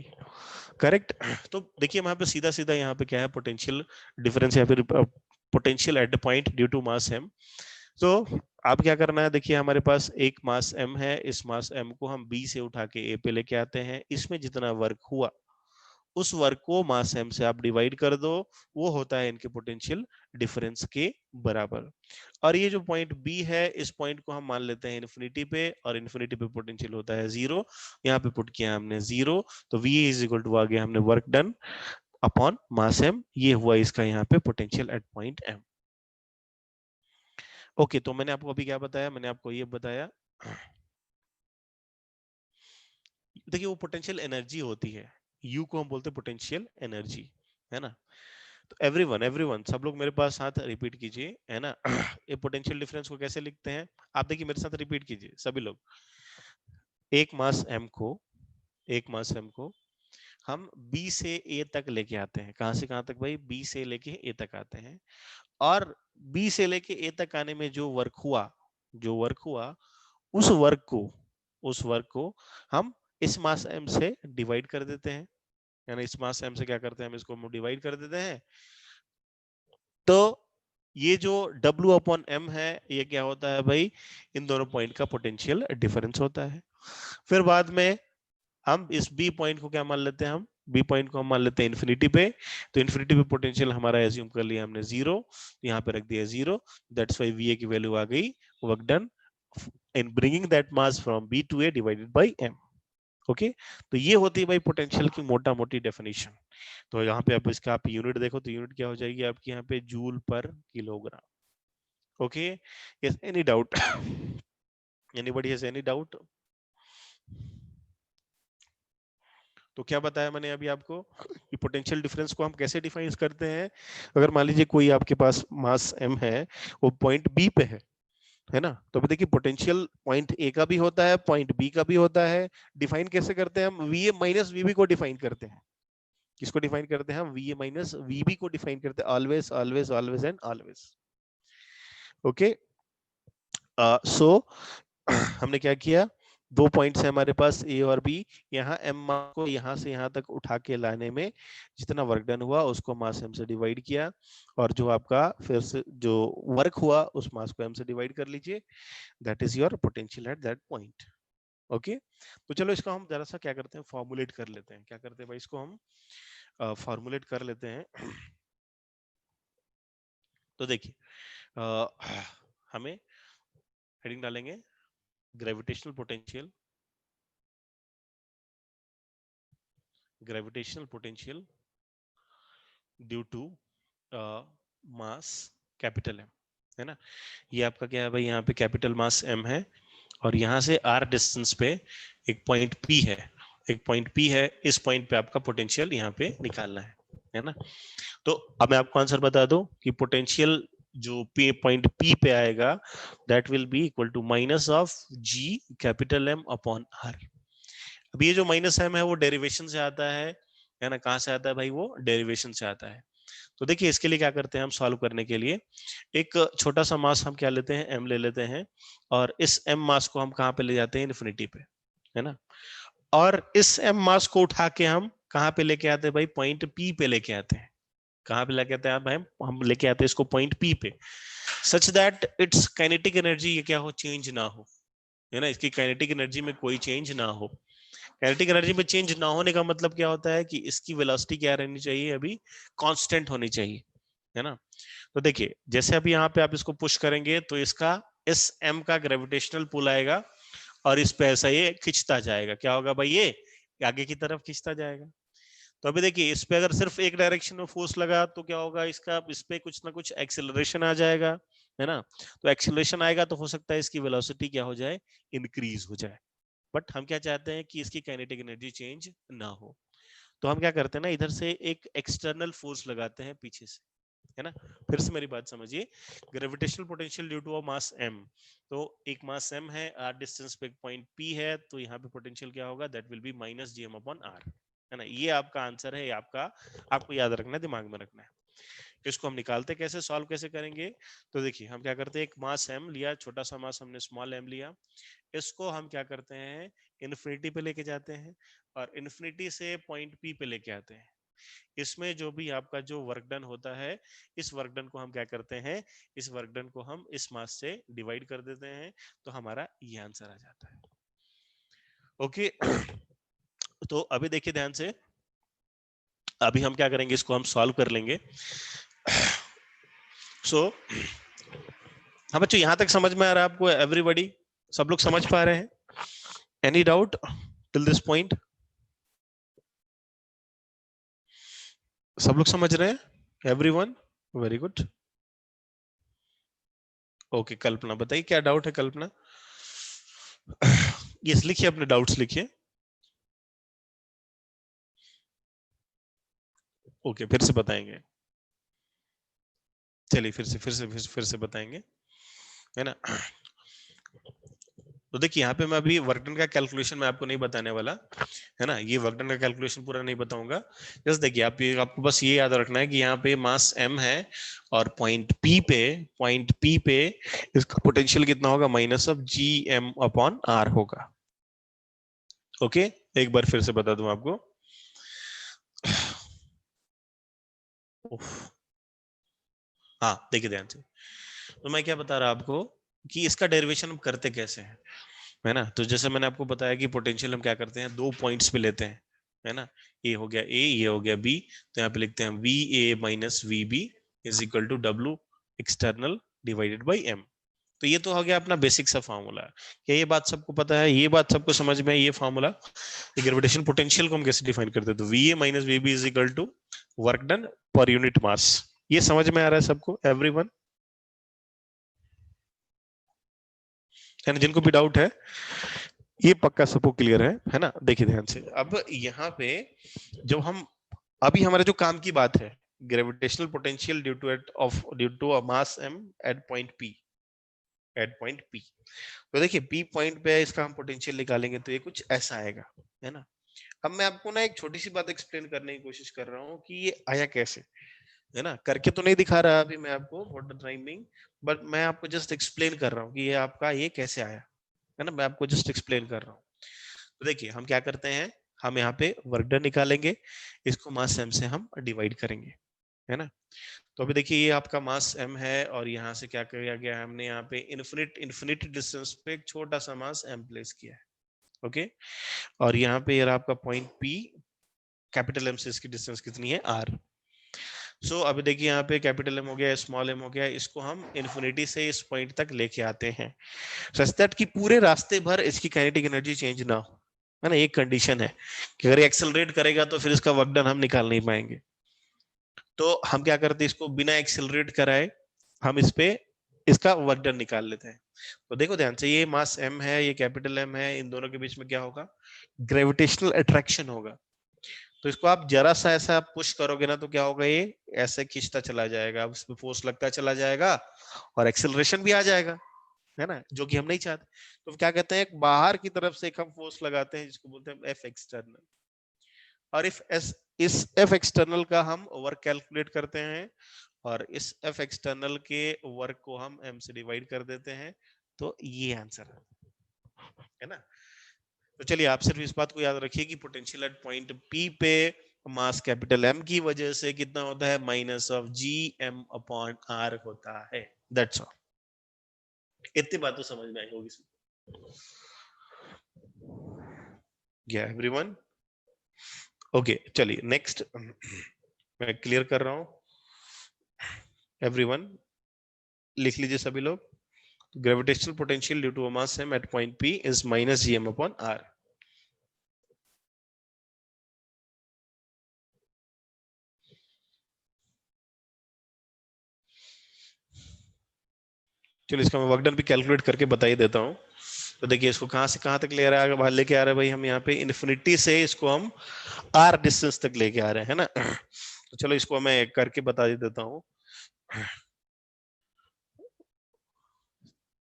correct. तो देखिए यहाँ पे सीधा सीधा यहाँ पे क्या है, पोटेंशियल डिफरेंस या फिर potential at the point due to mass M. तो आप क्या करना है, देखिए हमारे पास एक मास m है, इस मास m को हम b से उठा के a पे लेके आते हैं, इसमें जितना वर्क हुआ उस वर्क को मास m से आप डिवाइड कर दो, वो होता है इनके पोटेंशियल डिफरेंस के बराबर। और ये जो पॉइंट b है, इस पॉइंट को हम मान लेते हैं इन्फिनिटी पे, और इन्फिनिटी पे पोटेंशियल होता है जीरो, यहाँ पे पुट किया हमने जीरो। तो v इज इक्वल टू आ गया, हमने work done upon mass m, ये हुआ इसका यहाँ पे potential at point m। Okay, तो मैंने आपको अभी क्या बताया, मैंने आपको ये बताया, देखिए वो पोटेंशियल एनर्जी होती है, यू को हम बोलते हैं पोटेंशियल एनर्जी, है ना। तो एवरीवन एवरीवन सब लोग मेरे पास साथ रिपीट कीजिए, है ना। ये पोटेंशियल डिफरेंस को कैसे लिखते हैं, आप देखिए मेरे साथ रिपीट कीजिए सभी लोग। एक मास m को, एक मास m को हम b से a तक लेके आते हैं, कहां से कहां तक भाई, b से लेके a तक आते हैं। और b से लेके a तक आने में जो वर्क हुआ, जो वर्क हुआ उस वर्क को, उस वर्क को हम इस मास m से डिवाइड कर देते हैं, यानी इस मास m से क्या करते हैं, हम इसको डिवाइड कर देते हैं। तो ये जो W/m है ये क्या होता है भाई, इन दोनों पॉइंट का पोटेंशियल डिफरेंस होता है। फिर बाद में हम इस बी पॉइंट को क्या मान लेते हैं, हम बी पॉइंट को हम मान लेते हैं इन्फिनिटी पे। तो इन्फिनिटी पे पोटेंशियल हमारा एज्यूम कर लिया हमने 0, यहाँ पे रख दिया 0। दैट्स व्हाई वीए की वैल्यू आ गई work done in bringing that mass from B to A divided by M. Okay, तो ये होती है भाई पोटेंशियल की मोटा मोटी डेफिनेशन। तो यहाँ पे आप इसका आप यूनिट देखो तो यूनिट क्या हो जाएगी आपकी यहाँ पे, जूल पर kilogram. Okay, yes, any doubt? Anybody has any doubt? तो क्या बताया मैंने अभी आपको कि पोटेंशियल डिफरेंस को हम कैसे डिफाइन करते हैं। अगर मान लीजिए कोई आपके पास मास m है, वो पॉइंट बी पे है ना, तो अभी देखिए पोटेंशियल पॉइंट ए का भी होता है, पॉइंट बी का भी होता है। डिफाइन कैसे करते हैं हम, वी ए माइनस वीबी को डिफाइन करते हैं। किसको डिफाइन करते हैं हम, वी ए माइनस वीबी को डिफाइन करते हैं, always always always and always. Okay, so हमने क्या किया, दो पॉइंट्स है हमारे पास ए और बी। यहाँ एम मास को यहाँ से यहाँ तक उठा के लाने में जितना वर्क डन हुआ उसको मास एम से डिवाइड किया, और जो आपका फिर से जो वर्क हुआ उस मास को एम से डिवाइड कर लीजिए। That is your potential at that point. Okay, तो चलो इसको हम जरा सा क्या करते हैं, फॉर्मुलेट कर लेते हैं। क्या करते हैं भाई, इसको हम फॉर्मुलेट कर लेते हैं। तो देखिए हमें हेडिंग डालेंगे gravitational potential, gravitational potential due to mass capital M, है ना। ये आपका क्या है भाई, यहाँ पे कैपिटल मास एम है, और यहाँ से आर डिस्टेंस पे एक पॉइंट पी है, एक पॉइंट पी है। इस पॉइंट पे आपका पोटेंशियल यहाँ पे निकालना है ना। तो अब मैं आपको आंसर बता दूं कि पोटेंशियल जो पी पॉइंट पी पे आएगा that will be equal to minus of G capital M upon R. अब ये जो माइनस एम है वो डेरिवेशन से आता है ना। कहाँ से आता है भाई, वो डेरिवेशन से आता है। तो देखिए इसके लिए क्या करते हैं हम, सॉल्व करने के लिए एक छोटा सा मास हम क्या लेते हैं, एम ले लेते हैं, और इस एम मास को हम कहाँ पे ले जाते हैं, इन्फिनिटी पे, है ना। और इस एम मास को उठा के हम कहाँ पे लेके आते हैं भाई, पॉइंट पी पे लेके आते हैं। कहाँ पे लेके आते हैं भाई, हम लेके आते हैं इसको पॉइंट पी पे, such that it's kinetic energy ये क्या हो, चेंज ना हो, है ना। इसकी काइनेटिक एनर्जी में कोई चेंज ना हो। काइनेटिक एनर्जी में चेंज ना होने का मतलब क्या होता है कि इसकी वेलोसिटी क्या रहनी चाहिए, अभी कांस्टेंट होनी चाहिए, है ना। तो देखिए जैसे अभी यहाँ पे आप इसको पुश करेंगे तो इसका इस एम का ग्रेविटेशनल पुल आएगा, और इस पे ऐसा ये खिंचता जाएगा। क्या होगा भाई, ये आगे की तरफ खिंचता जाएगा। तो अभी देखिए इस पे अगर सिर्फ एक डायरेक्शन में फोर्स लगा तो क्या होगा, इसका इस पे कुछ ना कुछ एक्सेलरेशन आ जाएगा, है ना। तो एक्सेलरेशन आएगा तो हो सकता है इसकी वेलोसिटी क्या हो जाए, इंक्रीज हो जाए। बट हम क्या चाहते हैं कि इसकी काइनेटिक एनर्जी चेंज ना हो। तो हम क्या करते हैं ना, इधर से एक एक्सटर्नल फोर्स लगाते हैं पीछे से, है ना। फिर से मेरी बात समझिए, gravitational potential due to a mass m, तो एक मास m है, r डिस्टेंस पे एक पॉइंट p है, तो यहाँ पे पोटेंशियल क्या होगा, that will be minus G M upon R, है ना। ये आपका आंसर है, ये आपका आपको याद रखना है, दिमाग में रखना है। इसको हम निकालते कैसे, सॉल्व कैसे करेंगे। तो देखिए हम क्या करते हैं, एक मास m लिया, छोटा सा मास हमने स्मॉल m लिया, इसको हम क्या करते हैं, इन्फिनिटी पे लेके जाते हैं, और इन्फिनिटी से पॉइंट पी पे लेके आते हैं। इसमें जो भी आपका जो वर्क डन होता है, इस वर्क डन को हम क्या करते हैं, इस वर्क डन को हम इस मास से डिवाइड कर देते हैं, तो हमारा ये आंसर आ जाता है। ओके, तो अभी देखिए ध्यान से, अभी हम क्या करेंगे, इसको हम सॉल्व कर लेंगे। सो हाँ बच्चों, यहां तक समझ में आ रहा है आपको, एवरीबॉडी, सब लोग समझ पा रहे हैं? Any doubt till this point? सब लोग समझ रहे हैं, एवरीवन? Very good. ओके, कल्पना बताइए क्या डाउट है, कल्पना? यस, लिखिए अपने डाउट्स लिखिए। ओके, फिर से बताएंगे, चलिए फिर से बताएंगे, है ना। तो देखिए यहाँ पे मैं अभी वर्कडन का कैलकुलेशन मैं आपको नहीं बताने वाला, है ना। ये वर्कडन का कैलकुलेशन पूरा नहीं बताऊंगा। जस्ट देखिए आप ये, आपको बस ये याद रखना है कि यहाँ पे मास m है, और पॉइंट पी पे इसका पोटेंशियल कितना होगा, minus of G M upon R होगा। ओके, एक बार फिर से बता दूं आपको। हाँ देखिए ध्यान से, तो मैं क्या बता रहा आपको कि इसका डेरिवेशन हम करते कैसे हैं, है ना। तो जैसे मैंने आपको बताया कि पोटेंशियल हम क्या करते हैं, 2 पॉइंट्स पे लेते हैं, है ना। ए हो गया ए, ये हो गया बी, तो यहाँ पे लिखते हैं V A minus V B is equal to W external divided by M. तो ये तो हो गया अपना बेसिक सा फार्मूला। क्या ये बात सबको पता है, ये बात सबको समझ में है, ये फार्मूला। ग्रेविटेशन पोटेंशियल को हम कैसे डिफाइन करते हैं, तो V A minus V B is equal to work done per unit mass. ये समझ में आ रहा है सबको, एवरीवन, है ना। जिनको भी डाउट है ये पक्का सबको क्लियर है ना। देखिए ध्यान से, अब यहाँ पे जब हम, अभी हमारे जो काम की बात है, gravitational potential due to a mass m at point p, at point p। तो देखिए p पॉइंट पे है, इसका हम पोटेंशियल निकालेंगे तो ये कुछ ऐसा आएगा, है ना। अब मैं आपको ना एक छोटी सी बात एक्सप्लेन करने की कोशिश कर रहा हूँ कि ये आया कैसे, है ना। करके तो नहीं दिखा रहा अभी मैं आपको व्हाट द टाइमिंग, बट मैं आपको जस्ट एक्सप्लेन कर रहा हूँ कि ये आपका ये कैसे आया, है ना। मैं आपको जस्ट एक्सप्लेन कर रहा हूँ। तो देखिए हम क्या करते हैं, हम यहाँ पे वर्क डन निकालेंगे, इसको मास m से हम डिवाइड करेंगे, है ना। तो अभी देखिए ये आपका मास m है, और यहाँ से क्या किया गया है, हमने यहाँ पे इन्फिनिट डिस्टेंस पे एक छोटा सा मास m प्लेस किया है, ओके। और यहाँ पे यार आपका पॉइंट p, कैपिटल M से इसकी डिस्टेंस कितनी है, r। सो अभी देखिए यहाँ पे कैपिटल M हो गया, स्मॉल m हो गया, इसको हम इन्फिनिटी से इस पॉइंट तक लेके आते हैं, सच दैट कि पूरे रास्ते भर इसकी काइनेटिक एनर्जी चेंज ना हो, है ना। एक कंडीशन है कि अगर एक्सेलरेट करेगा तो फिर इसका वर्क डन हम निकाल नहीं पाएंगे। तो हम क्या करते हैं, इसको बिना एक्सेलरेट कराए हम इस पे इसका वर्क डन निकाल लेते हैं। तो देखो ध्यान से, ये मास m है, ये कैपिटल M है, इन दोनों के बीच में क्या होगा, ग्रेविटेशनल अट्रैक्शन होगा। तो इसको आप जरा सा ऐसा पुश करोगे ना तो क्या होगा, ये ऐसे खींचता चला जाएगा, उस पे फोर्स लगता चला जाएगा और एक्सेलरेशन भी आ जाएगा, है ना, जो कि हम नहीं चाहते। तो क्या कहते हैं, एक बाहर की तरफ से एक हम फोर्स लगाते हैं जिसको बोलते हैं एफ एक्सटर्नल, और इस एफ एक्सटर्नल का हम वर्क कैलकुलेट करते हैं, और इस एफ एक्सटर्नल के वर्क को हम एम से डिवाइड कर देते हैं। तो ये आंसर है ना। तो चलिए आप सिर्फ इस बात को याद रखिए कि पोटेंशियल एट पॉइंट पी पे मास कैपिटल एम की वजह से कितना होता है, minus of G M upon R होता है। दैट्स ऑल, इतनी बात तो समझ में आई होगी क्या एवरीवन। ओके चलिए नेक्स्ट मैं क्लियर कर रहा हूं, एवरीवन लिख लीजिए सभी लोग। Gravitational potential due to a mass m at point p is minus G M upon R. चलिए इसका मैं वर्क डन भी कैलकुलेट करके बता ही देता हूँ। तो देखिए इसको कहाँ से कहाँ तक ले रहा है, बाहर लेके आ रहे हैं भाई, हम यहाँ पे इन्फिनिटी से इसको हम आर डिस्टेंस तक लेके आ रहे हैं, है ना। तो चलो इसको मैं करके बता ही देता हूँ।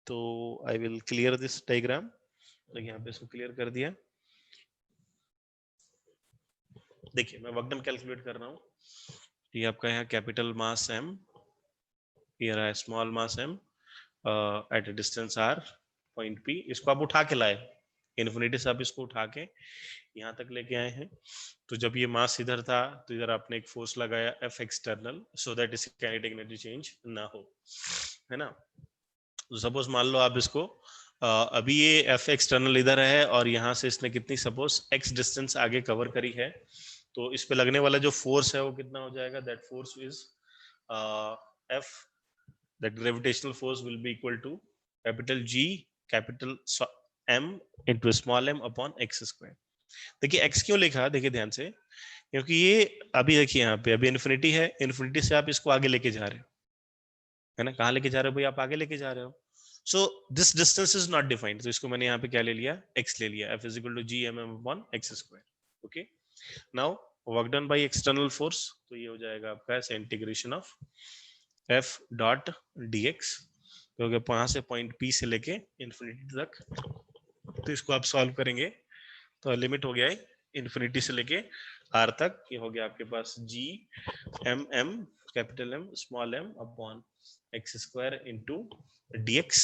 तो I will clear this diagram. तो यहाँ पे इसको क्लियर कर दिया। देखिए मैं वर्क डन कैलकुलेट कर रहा हूँ, ये आपका यहाँ कैपिटल मास m, ये रहा small mass m at a distance r point p। इसको आप उठा के लाए, इन्फिनिटी से आप इसको उठा के यहाँ तक लेके आए हैं। तो जब ये मास इधर था तो इधर आपने एक फोर्स लगाया एफ एक्सटर्नल, सो दैट इसकी काइनेटिक एनर्जी चेंज ना हो, है ना। तो सपोज मान लो आप इसको अभी ये एफ एक्सटर्नल इधर है और यहाँ से इसने कितनी सपोज एक्स डिस्टेंस आगे कवर करी है, तो इस पे लगने वाला जो फोर्स है वो कितना हो जाएगा, that force is F, that gravitational force will be equal to capital G capital m into small m upon X square. देखिए x क्यों लिखा, देखिए ध्यान से, क्योंकि ये अभी देखिए यहाँ पे अभी इन्फिनिटी है, इन्फिनिटी से आप इसको आगे लेके जा रहे हो, है ना। कहाँ लेके जा रहे हो भाई, आप आगे लेके जा रहे हो। So this distance is not defined, तो इसको मैंने यहाँ पे क्या ले लिया, x ले लिया, f is equal to G M M upon X square. Okay now work done by external force, तो ये हो जाएगा आपका ऐसे integration of f dot dx, क्योंकि वहां से पॉइंट p से लेके इन्फिनिटी तक, तो इसको आप सॉल्व करेंगे तो लिमिट हो गया है इन्फिनिटी से लेके r तक, ये हो गया आपके पास g M M capital M small m upon X square into dx,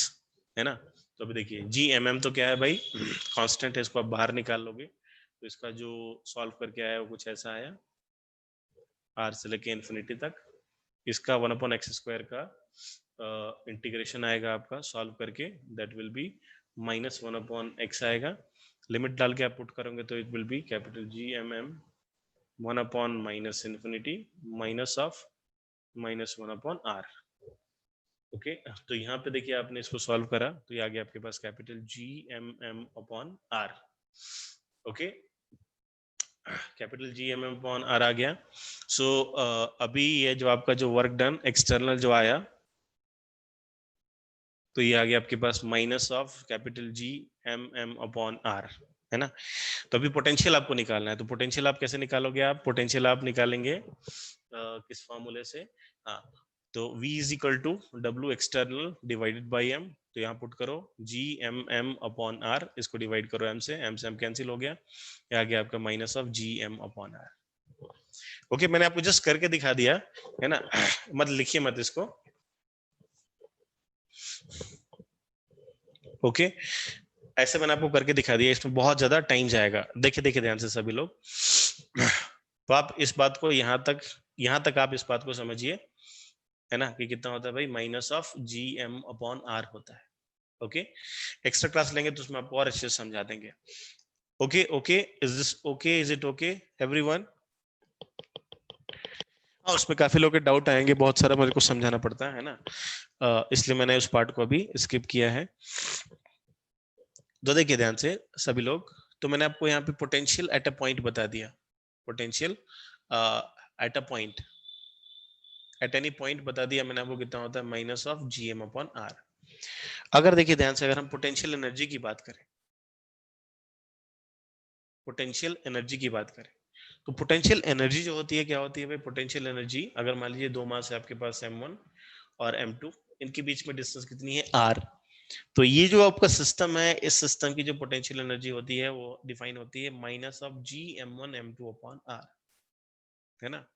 है ना। तो अभी देखिए g एम एम तो क्या है भाई, कांस्टेंट है, इसको आप बाहर निकाल लोगे तो इसका जो सॉल्व करके आया वो कुछ ऐसा आया, r से लेके इन्फिनिटी तक, इसका 1/x² का इंटीग्रेशन आएगा आपका सॉल्व करके, दैट विल बी -1/x आएगा। लिमिट डाल के आप पुट करोगे तो it will be capital GMM 1/-∞ minus of -1/r। Okay, तो यहाँ पे देखिए आपने इसको सॉल्व करा तो ये आ गया आपके पास capital GMM/r। Okay, capital GMM/r आ गया। सो अभी ये जो आपका जो वर्क डन एक्सटर्नल जो आया तो ये आ गया आपके पास माइनस ऑफ कैपिटल GMM/r, है ना। तो अभी पोटेंशियल आपको निकालना है, तो पोटेंशियल आप कैसे निकालोगे? आप पोटेंशियल आप निकालेंगे किस फॉर्मूले से? हाँ, तो V is equal to W external divided by M। तो यहाँ पुट करो GMM/r, इसको डिवाइड करो M से M कैंसिल हो गया, ये आ गया आपका माइनस ऑफ GM/r। ओके, मैंने आपको जस्ट करके दिखा दिया, है ना। मत लिखिए मत इसको। ओके, ऐसे मैंने आपको करके दिखा दिया, इसमें बहुत ज्यादा टाइम जाएगा। देखिए देखिए ध्यान से सभी लोग, तो आप इस बात को यहाँ तक आप इस बात को समझिए, है ना, कि कितना होता है भाई, माइनस ऑफ GM/r होता है। ओके, एक्स्ट्रा क्लास लेंगे तो उसमें आपको और अच्छे से समझा देंगे। Okay okay, is this okay, is it okay everyone? हाँ, उसमें काफी लोगों के डाउट आएंगे, बहुत सारा मेरे को समझाना पड़ता है ना, इसलिए मैंने उस पार्ट को अभी स्किप किया है। तो देखिए ध्यान से सभी लोग, तो मैंने आपको यहाँ पे पोटेंशियल एट अ पॉइंट बता दिया, potential at a point, at any point बता दिया मैंने आपको, कितना होता है माइनस ऑफ GM/r। अगर देखिए ध्यान से, अगर हम पोटेंशियल एनर्जी की बात करें, पोटेंशियल एनर्जी की बात करें, तो पोटेंशियल एनर्जी जो होती है क्या होती है भाई? पोटेंशियल एनर्जी, अगर मान लीजिए दो मास है आपके पास M1 और M2, इनके बीच में डिस्टेंस कितनी है? R। तो ये जो आपका सिस्टम है, इस सिस्टम की जो पोटेंशियल एनर्जी होती है वो डिफाइन होती है माइनस ऑफ GM1M2/r, है ना।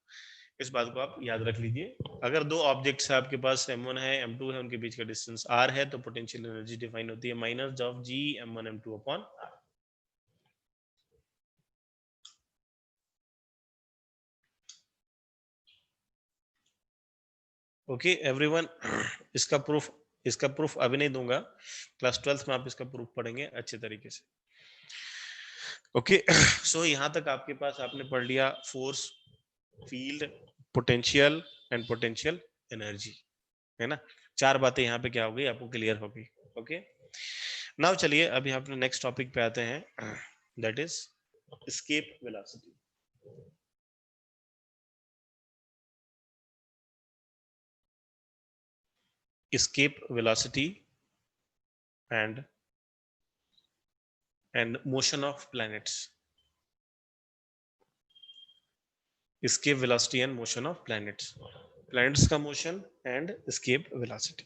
इस बात को आप याद रख लीजिए। अगर दो ऑब्जेक्ट्स है आपके पास, M1 है M2 है, उनके बीच का डिस्टेंस R है, तो पोटेंशियल एनर्जी डिफाइन होती है minus of GM1M2/r। Okay everyone, इसका प्रूफ अभी नहीं दूंगा, क्लास 12th में आप इसका प्रूफ पढ़ेंगे अच्छे तरीके से। ओके, सो यहाँ तक आपके पास आपने पढ़ लिया force, field, potential and potential energy, है ना। चार बातें यहाँ पे क्या हो गई आपको क्लियर हो गई। ओके, नाउ चलिए अभी हम अपने नेक्स्ट टॉपिक पे आते हैं, that is escape velocity. Escape velocity and motion of planets. escape velocity and motion of planets का motion and escape velocity।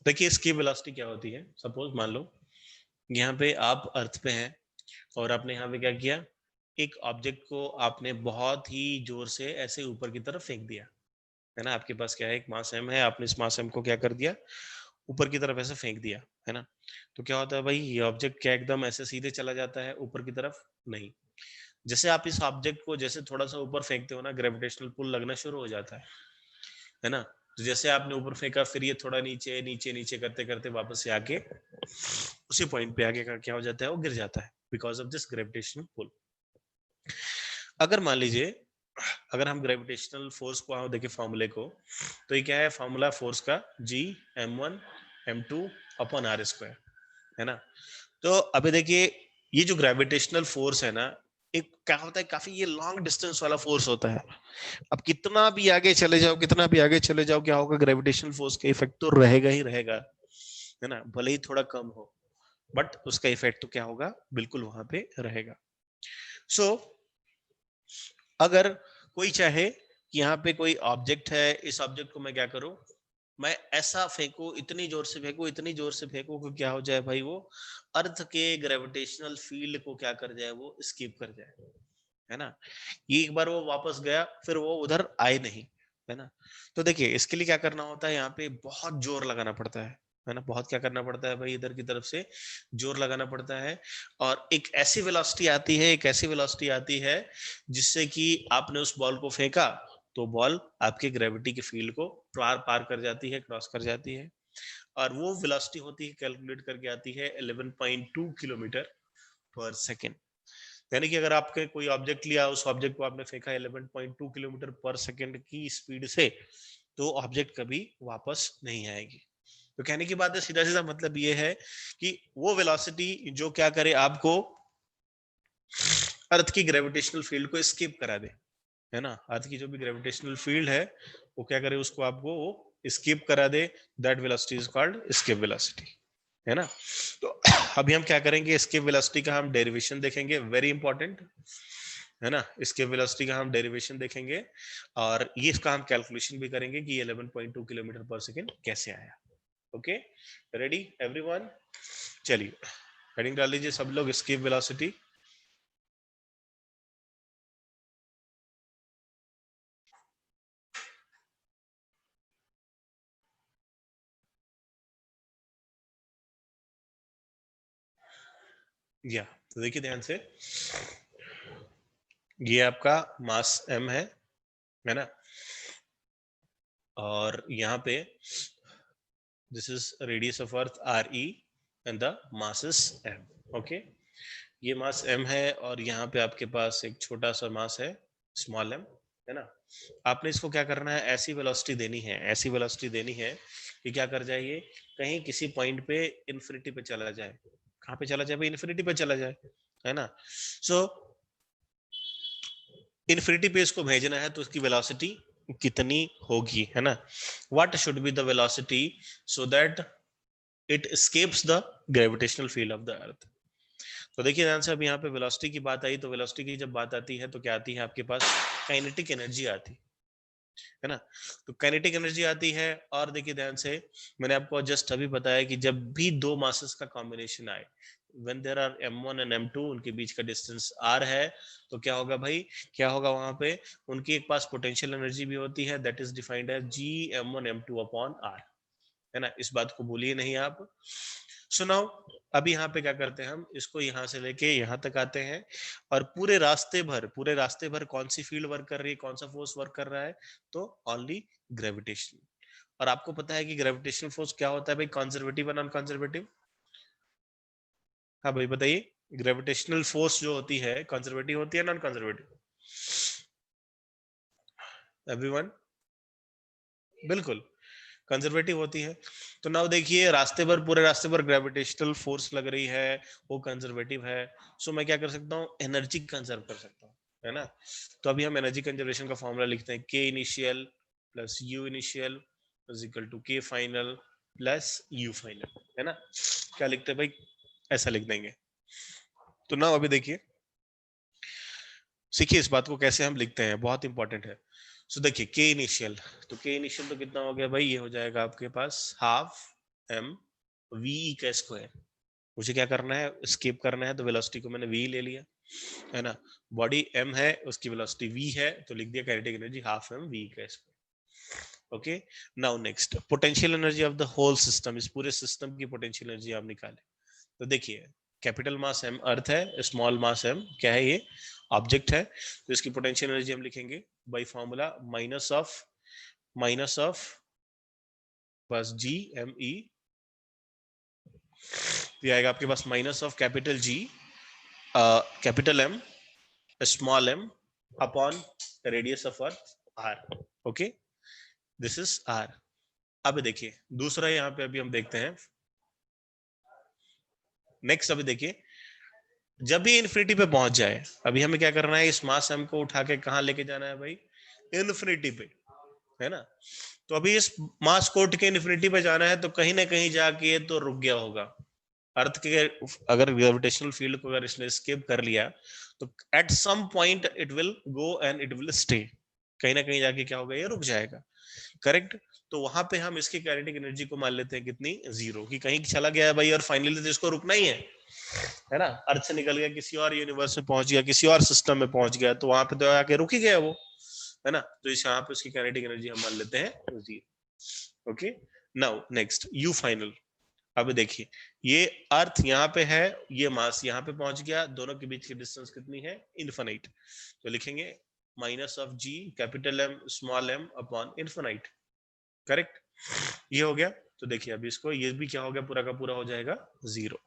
देखिए escape velocity क्या होती है? सपोज मान लो यहाँ पे आप अर्थ पे हैं और आपने यहाँ पे क्या किया, एक ऑब्जेक्ट को आपने बहुत ही जोर से ऐसे ऊपर की तरफ फेंक दिया, है ना। आपके पास क्या है, एक मास m है, आपने इस मास m को क्या कर दिया, ऊपर की तरफ ऐसे फेंक दिया, है ना। तो क्या होता है भाई, ये ऑब्जेक्ट क्या एकदम ऐसे सीधे चला जाता है ऊपर की तरफ? नहीं। जैसे आप इस ऑब्जेक्ट को जैसे थोड़ा सा ऊपर फेंकते हो ना, ग्रेविटेशनल पुल लगना शुरू हो जाता है ना। तो जैसे आपने ऊपर फेंका, फिर ये थोड़ा नीचे नीचे नीचे करते करते वापस से आके उसी पॉइंट पे आगे का क्या हो जाता है, वो गिर जाता है because of this gravitational pull. अगर मान लीजिए, अगर हम ग्रेविटेशनल फोर्स को देखें फॉर्मूले को, तो ये क्या है फॉर्मूला फोर्स का, GM1M2/r², है ना। तो अभी देखिए, ये जो ग्रेविटेशनल फोर्स है ना, एक क्या होता है, काफी ये लॉन्ग डिस्टेंस वाला फोर्स होता है। अब कितना भी आगे चले जाओ, कितना भी आगे चले जाओ, क्या होगा, ग्रेविटेशनल फोर्स का इफेक्ट तो रहेगा ही रहेगा, है ना, भले ही थोड़ा कम हो, बट उसका इफेक्ट तो क्या होगा, बिल्कुल वहां पे रहेगा। सो अगर कोई चाहे कि यहाँ पे कोई ऑब्जेक्ट है, इस ऑब्जेक्ट को मैं क्या करूं, मैं ऐसा फेंकू, इतनी जोर से फेंकू, इतनी जोर से फेंकू कि क्या हो जाए भाई, वो अर्थ के ग्रेविटेशनल फील्ड को क्या कर जाए, वो स्किप कर जाए, है ना। ये एक बार वो वापस गया, फिर वो उधर आए नहीं, है ना। तो देखिए इसके लिए क्या करना होता है, यहाँ पे बहुत जोर लगाना पड़ता है, है ना, बहुत क्या करना पड़ता है भाई, इधर की तरफ से जोर लगाना पड़ता है। और एक ऐसी वेलोसिटी आती है, एक ऐसी वेलोसिटी आती है जिससे कि आपने उस बॉल को फेंका तो बॉल आपके ग्रेविटी के फील्ड को पार पार कर जाती है, क्रॉस कर जाती है। और वो वेलोसिटी होती है, कैलकुलेट करके आती है 11.2 किलोमीटर पर सेकेंड। यानी कि अगर आपके कोई ऑब्जेक्ट लिया, उस ऑब्जेक्ट को आपने फेंका 11.2 किलोमीटर पर सेकेंड की स्पीड से, तो ऑब्जेक्ट कभी वापस नहीं आएगी। तो कहने की बात है, सीधा सीधा मतलब ये है कि वो वेलोसिटी जो क्या करे, आपको अर्थ की ग्रेविटेशनल फील्ड को स्किप करा दे, है ना। अर्थ की जो भी ग्रेविटेशनल फील्ड है वो क्या करे, उसको आपको वो स्किप करा दे। That velocity is called escape velocity, है ना। तो अभी हम क्या करेंगे, स्किप वेलोसिटी का हम डेरिवेशन देखेंगे, वेरी इंपॉर्टेंट, है ना। स्किप वेलोसिटी का हम डेरिवेशन देखेंगे और ये इसका हम कैलकुलेशन भी करेंगे कि 11.2 किलोमीटर पर सेकेंड कैसे आया। Okay, ready everyone? चलिए हेडिंग डाल लीजिए सब लोग, स्किप वेलोसिटी। या तो देखिए ध्यान से, ये आपका मास m है ना, और यहाँ पे this is radius of earth RE and the mass is m। Okay, ये मास m है और यहाँ पे आपके पास एक छोटा सा मास है स्मॉल m, है ना। आपने इसको क्या करना है, ऐसी वेलोसिटी देनी है, ऐसी वेलोसिटी देनी है कि क्या कर जाइए, कहीं किसी पॉइंट पे इन्फिनिटी पे चला जाए। कहाँ पे चला जाए भाई, इन्फिनिटी पे चला जाए, है ना। सो इन्फिनिटी पे इसको भेजना है तो उसकी वेलोसिटी कितनी होगी, है ना। What should be the velocity so that it escapes the gravitational field of the अर्थ। तो देखिए ध्यान से, अब यहाँ पे वेलोसिटी की बात आई, तो वेलोसिटी की जब बात आती है तो क्या आती है आपके पास, काइनेटिक एनर्जी आती है ना। तो काइनेटिक एनर्जी आती है, और देखिए ध्यान से, मैंने आपको जस्ट अभी बताया कि जब भी दो मासेस का कॉम्बिनेशन आए, when there are m1 and m2, उनके बीच का डिस्टेंस r है, तो क्या होगा भाई, क्या होगा वहां पे, उनके एक पास पोटेंशियल एनर्जी भी होती है, that is defined as g m1 m2 upon r, है ना। इस बात को भूलिए नहीं आप। सुनाओ, अभी यहाँ पे क्या करते हैं, हम इसको यहाँ से लेके यहाँ तक आते हैं, और पूरे रास्ते भर कौन सी फील्ड वर्क कर रही है, कौन सा फोर्स वर्क कर रहा है, तो ओनली ग्रेविटेशन। और आपको पता है कि ग्रेविटेशनल फोर्स क्या होता है भाई, कंजर्वेटिव और नॉन कंजर्वेटिव। हाँ भाई बताइए, ग्रेविटेशनल फोर्स जो होती है कंजर्वेटिव होती है नॉन कंजर्वेटिव, एवरीवन? बिल्कुल कंजर्वेटिव होती है। तो नाउ देखिए, पूरे रास्ते पर ग्रेविटेशनल फोर्स लग रही है, वो कंजर्वेटिव है। सो मैं क्या कर सकता हूँ, एनर्जी कंजर्व कर सकता हूँ, है ना। तो अभी हम एनर्जी कंजर्वेशन का फॉर्मूला लिखते हैं, K initial plus U initial is equal to K final plus U final, है ना। क्या लिखते हैं भाई, ऐसा लिख देंगे। तो नाउ अभी देखिए, सीखिए इस बात को कैसे हम लिखते हैं, बहुत इंपॉर्टेंट है। सो देखिए के इनिशियल, तो के इनिशियल तो कितना हो गया भाई, ये हो जाएगा आपके पास हाफ m v का स्क्वायर। मुझे क्या करना है, स्किप करना है, तो वेलोसिटी को मैंने v ले लिया, है ना। बॉडी m है, उसकी वेलोसिटी v है, तो लिख दिया kinetic energy half m v का square. Okay, now next, potential energy of the whole system, इस पूरे सिस्टम की पोटेंशियल एनर्जी आप निकालें। तो देखिए, कैपिटल मास m अर्थ है, स्मॉल मास m क्या है, ये ऑब्जेक्ट है, तो इसकी पोटेंशियल एनर्जी हम लिखेंगे बाय फॉर्मूला माइनस ऑफ बस जी एम ई, तो आएगा आपके पास minus of capital G capital M small M upon radius of earth R. Okay, this is R. अब देखिए दूसरा यहाँ पे अभी हम देखते हैं, नेक्स्ट अभी देखिए, जब भी इन्फिनिटी पे पहुंच जाए, अभी हमें क्या करना है, इस मास एम को उठा के कहाँ लेके जाना है भाई, इन्फिनिटी पे, है ना। तो अभी इस मास को उठ के इन्फिनिटी पे जाना है, तो कहीं ना कहीं जाके तो रुक गया होगा अर्थ के, अगर ग्रेविटेशनल फील्ड को अगर इसने स्केप कर लिया, तो at some point it will go and it will stay, कहीं ना कहीं जाके क्या होगा, ये रुक जाएगा, करेक्ट। तो वहां पे हम इसकी काइनेटिक एनर्जी को मान लेते हैं कितनी, जीरो, कि कहीं चला गया है भाई और फाइनली तो इसको रुकना ही है ना। अर्थ से निकल गया, किसी और यूनिवर्स में पहुंच गया, किसी और सिस्टम में पहुंच गया, तो वहां पे तो आके रुक ही गया वो, है ना। तो इस यहाँ पे उसकी काइनेटिक एनर्जी हम मान लेते हैं zero. Okay, now next you final. अब देखिए ये अर्थ यहाँ पे है, ये मास यहाँ पे पहुंच गया, दोनों के बीच की डिस्टेंस कितनी है, इन्फिनाइट। तो लिखेंगे minus of G capital M small M upon infinite. Correct, ये हो गया। तो देखिए अभी इसको, ये भी क्या हो गया, पूरा का पूरा हो जाएगा जीरो।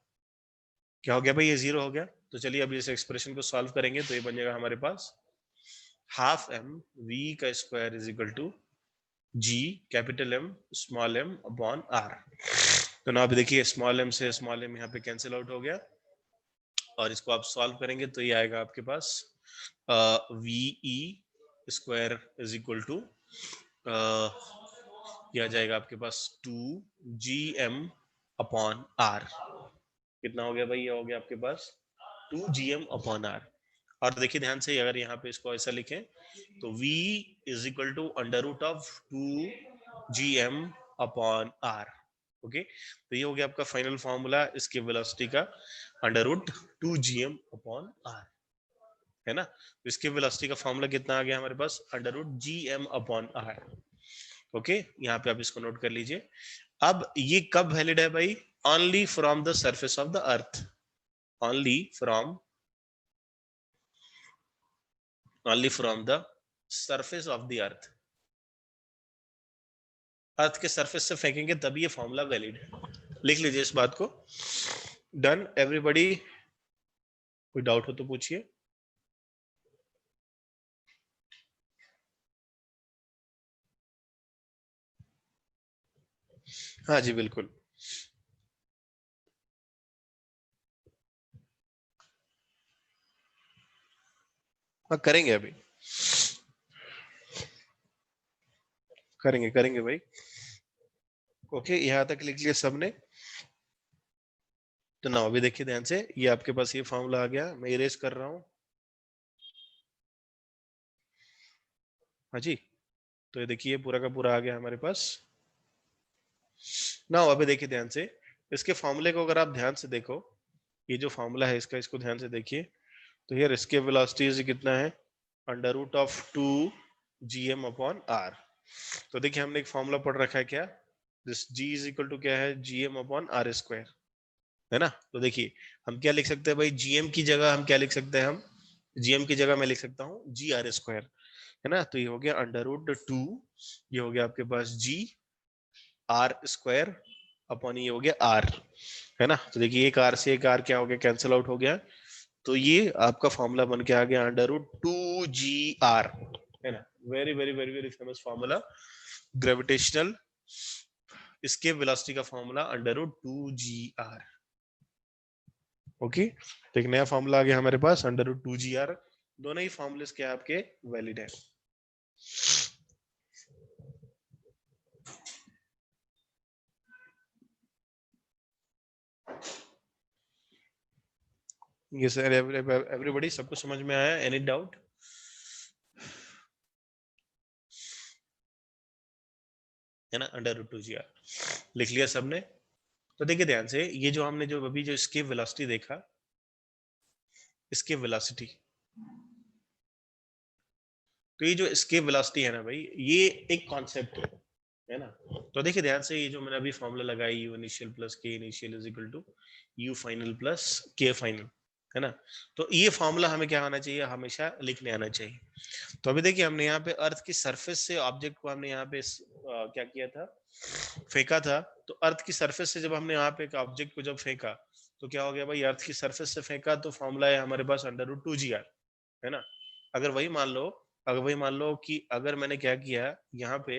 क्या हो गया भाई, ये जीरो हो गया। तो चलिए अभी इस एक्सप्रेशन को सॉल्व करेंगे तो ये बन जाएगा हमारे पास हाफ एम वी का square is equal to G capital M small M upon R. तो ना अभी देखिए स्मॉल एम से स्मॉल एम यहाँ पे कैंसिल आउट हो गया, और इसको आप सॉल्व करेंगे तो ये आएगा आपके पास v e square is equal to ये आ जाएगा आपके पास 2gm अपॉन आर। कितना हो गया भाई, ये हो गया आपके पास 2gm अपॉन आर। और देखिए ध्यान से, अगर यहाँ पे इसको ऐसा लिखें तो v is equal to under root of 2gm upon are. Okay, तो ये हो गया आपका फाइनल फॉर्मूला इसके वेलोसिटी का, under root 2gm upon R, है ना। तो इसके वेलोसिटी का फॉर्मूला कितना आ गया हमारे पास, under root gm upon are. Okay, यहाँ पे आप इसको नोट कर लीजिए। अब ये कब वैलिड है भाई, only from the surface of the earth, only from the surface of the earth. Earth के सरफेस से फेंकेंगे तभी ये फॉर्मूला वैलिड है। लिख लीजिए इस बात को। डन एवरीबॉडी, कोई डाउट हो तो पूछिए। हाँ जी बिल्कुल। हाँ करेंगे अभी, करेंगे करेंगे भाई। ओके, यहाँ तक लिख लिया सबने। तो ना अभी देखिए ध्यान से, ये आपके पास ये फॉर्मूला आ गया, मैं इरेज कर रहा हूँ। हाँ जी, तो ये देखिए पूरा का पूरा आ गया हमारे पास। ना अभी देखिए ध्यान से, इसके फॉर्मूले को अगर आप ध्यान से देखो, ये जो फॉर्मूला है इसका, इसको ध्यान से देखिए। तो यार इसके वेलोसिटी कितना है, under root of 2gm upon R. तो देखिए हमने एक फॉर्मूला पढ़ रखा है क्या, this g is equal to क्या है, gm अपॉन आर स्क्वायर, है ना। तो देखिए हम क्या लिख सकते हैं भाई, gm की जगह हम क्या लिख सकते हैं, हम gm की जगह मैं लिख सकता हूँ जी आर स्क्वायर, है ना। तो ये हो गया अंडर रूट 2, ये हो गया आपके पास जी आर स्क्वायर अपॉन ये हो गया आर, है ना। तो देखिए एक आर से एक आर क्या हो गया, कैंसिल आउट हो गया। तो ये आपका फॉर्मूला बन के आ गया अंडर रूट 2gr, है ना। Very very very very famous formula, gravitational escape velocity का formula under root 2gr। Okay, तो एक नया फॉर्मूला आ गया हमारे पास अंडर रूट 2gr। दोनों ही फॉर्मूले क्या आपके वैलिड है। ये सर एवरीबॉडी, सबको समझ में आया, एनी डाउट। है ना, अंडर रूट 2gr लिख लिया सबने। तो देखिए ध्यान से, ये जो हमने जो अभी जो इसकी वेलोसिटी देखा, इसके वेलोसिटी, तो ये जो इसके वेलोसिटी है ना भाई, ये एक कॉन्सेप्ट है ना। तो देखिए ध्यान से, ये जो मैंने अभी फॉर्मूला लगाई, U initial plus K initial is equal to U final plus K final, है ना। तो ये फॉर्मूला हमें क्या आना चाहिए, हमेशा लिखने आना चाहिए। तो अभी देखिए हमने यहाँ पे अर्थ की सरफेस से ऑब्जेक्ट को हमने यहाँ पे क्या किया था, फेंका था। तो अर्थ की सरफेस से जब हमने यहाँ पे एक ऑब्जेक्ट को जब फेंका, तो क्या हो गया भाई, अर्थ की सरफेस से फेंका तो फॉर्मूला है हमारे पास अंडर रूट 2gr, है ना। अगर वही मान लो, अगर वही मान लो कि अगर मैंने क्या किया यहाँ पे,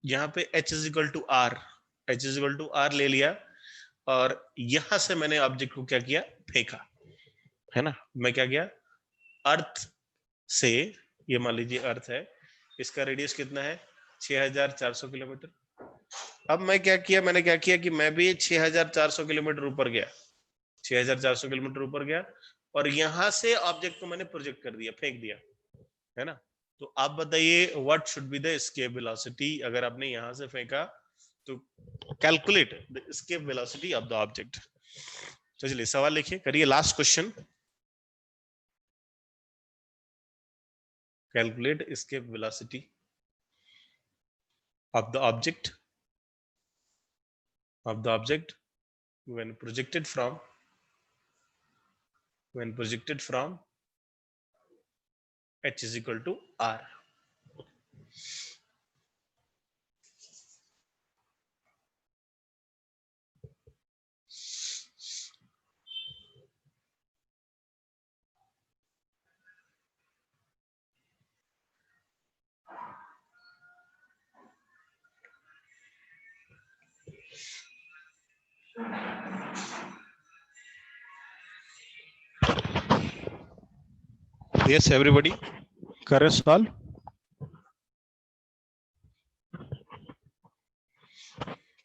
यहाँ पे h is equal to R, H is equal to R ले लिया, और यहां से मैंने ऑब्जेक्ट को क्या किया, फेंका, है ना। मैं क्या किया, अर्थ से, ये मान लीजिए अर्थ है, इसका रेडियस कितना है, 6400 किलोमीटर। अब मैं क्या किया, मैंने क्या किया कि मैं भी 6400 किलोमीटर ऊपर गया, 6400 किलोमीटर ऊपर गया, और यहां से ऑब्जेक्ट को मैंने प्रोजेक्ट कर दिया, फेंक दिया, है ना। तो आप बताइए what should be the escape velocity, अगर आपने यहां से फेंका तो calculate the escape velocity of the object. तो चलिए सवाल लिखिए, करिए last question, calculate escape velocity of the object. of the object when projected from h is equal to r. Yes, everybody, कर रहे सॉल्व?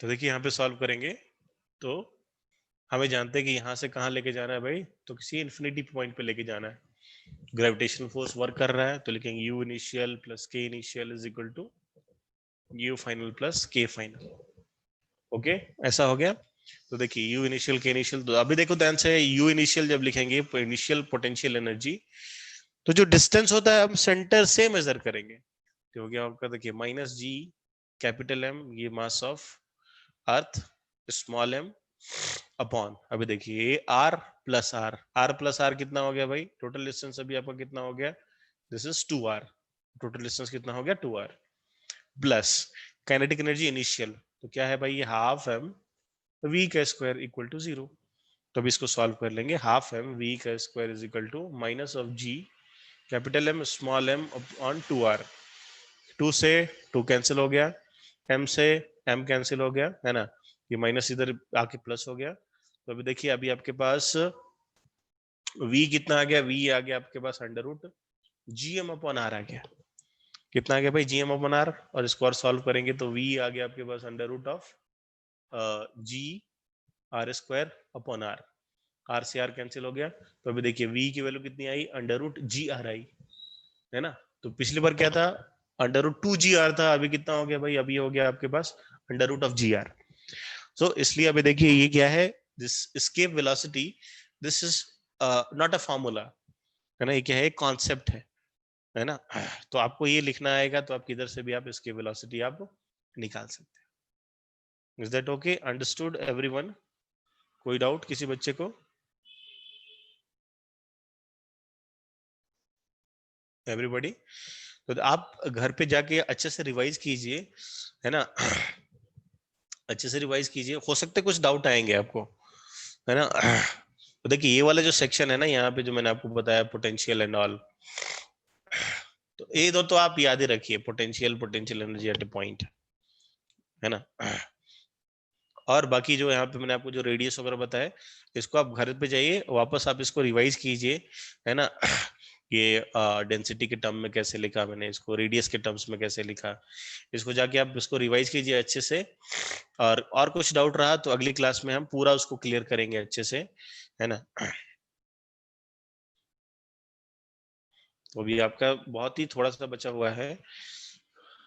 तो देखिए यहाँ पे सॉल्व करेंगे तो हमें जानते हैं कि यहाँ से कहाँ लेके जाना है भाई, तो किसी इन्फिनिटी पॉइंट पे लेके जाना है. ग्रेविटेशनल फोर्स वर्क कर रहा है तो लिखेंगे u initial plus k initial is equal to u final plus k final. Okay, ऐसा हो गया. तो देखिए u इनिशियल k इनिशियल, तो अभी देखो ध्यान से, u इनिशियल जब लिखेंगे इनिशियल पोटेंशियल एनर्जी, तो जो डिस्टेंस होता है हम सेंटर से मेजर करेंगे. तो हो गया आपका, देखिए माइनस g कैपिटल M, ये mass of earth, small m upon, अभी देखिए r प्लस r कितना हो गया भाई, टोटल डिस्टेंस अभी आपका कितना हो गया, this is 2r, total distance कितना हो गया 2r, plus kinetic energy initial, तो क्या है भाई, ये हाफ m v का स्क्वायर इक्वल टू 0. तो अभी इसको सॉल्व कर लेंगे. हाफ m v का square is equal to minus of g capital M small m on 2r. 2 से 2 कैंसिल हो गया, m से m कैंसिल हो गया, है ना, ये माइनस इधर आके प्लस हो गया. तो अभी देखिए अभी आपके पास v कितना आ गया, v आ गया आपके पास under root gm upon r आ गया. कितना आ गया भाई, gm अपॉन r, और इसको और सॉल्व करेंगे तो v आ गया आपके पास under root of g r square upon r. r से r कैंसिल हो गया. तो अभी देखिए v की वैल्यू कितनी आई, अंडर रूट जी आर आई, है ना. तो पिछली बार क्या था, अंडर रूट 2gr था, अभी कितना हो गया भाई, अभी हो गया आपके पास अंडर रूट ऑफ gr. सो इसलिए अभी देखिए ये क्या है, this escape velocity, this is not a formula, है ना, ये क्या है, एक कॉन्सेप्ट है ना. तो आपको ये लिखना आएगा तो आप किधर से भी आप एस्केप वेलोसिटी आप निकाल सकते हैं. Is that okay, understood everyone? कोई डाउट किसी बच्चे को? एवरीबॉडी. तो आप घर पे जाके अच्छे से रिवाइज कीजिए, है ना, अच्छे से रिवाइज कीजिए, हो सकता है कुछ डाउट आएंगे आपको, है ना. तो देखिए ये वाला जो सेक्शन है ना, यहाँ पे जो मैंने आपको बताया पोटेंशियल एंड ऑल, तो ये दो तो आप याद ही रखिए, potential energy at A point, है ना. और बाकी जो यहाँ पे मैंने आपको जो रेडियस वगैरह बताया, इसको आप घर पे जाइए वापस आप इसको रिवाइज कीजिए, है ना. ये डेंसिटी के टर्म में कैसे लिखा मैंने इसको, रेडियस के टर्म्स में कैसे लिखा, इसको जाके आप इसको रिवाइज कीजिए अच्छे से. और कुछ डाउट रहा तो अगली क्लास में हम पूरा उसको क्लियर करेंगे अच्छे से, है ना. तो अभी आपका बहुत ही थोड़ा सा बचा हुआ है.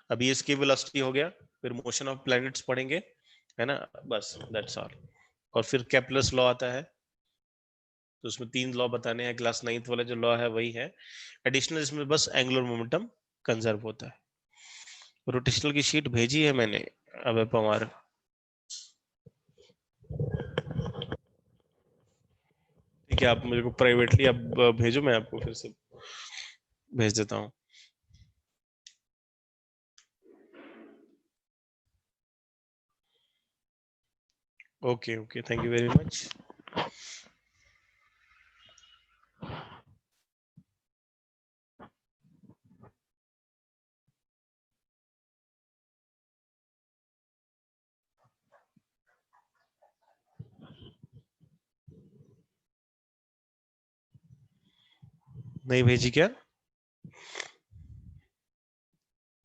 अभी इसकी वेलोसिटी हो गया, फिर मोशन ऑफ प्लैनेट्स पढ़ेंगे, है ना, बस दैट्स ऑल. और फिर केपलर्स लॉ आता है, तो उसमें 3 लॉ बताने हैं, क्लास 9th वाला जो लॉ है वही है. एडिशनल इसमें बस एंगुलर मोमेंटम कंजर्व होता है. रोटेशनल की शीट भेजी है मैंने, अब पवार, ठीक है, आप मेरे को प्राइवेटली अब भेजो, मैं आपको फिर से भेज देता हूँ. Okay okay, thank you very much. नहीं भेजी क्या?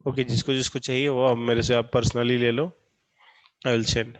ओके, जिसको जिसको चाहिए वो अब मेरे से आप पर्सनली ले लो, आई विल सेंड.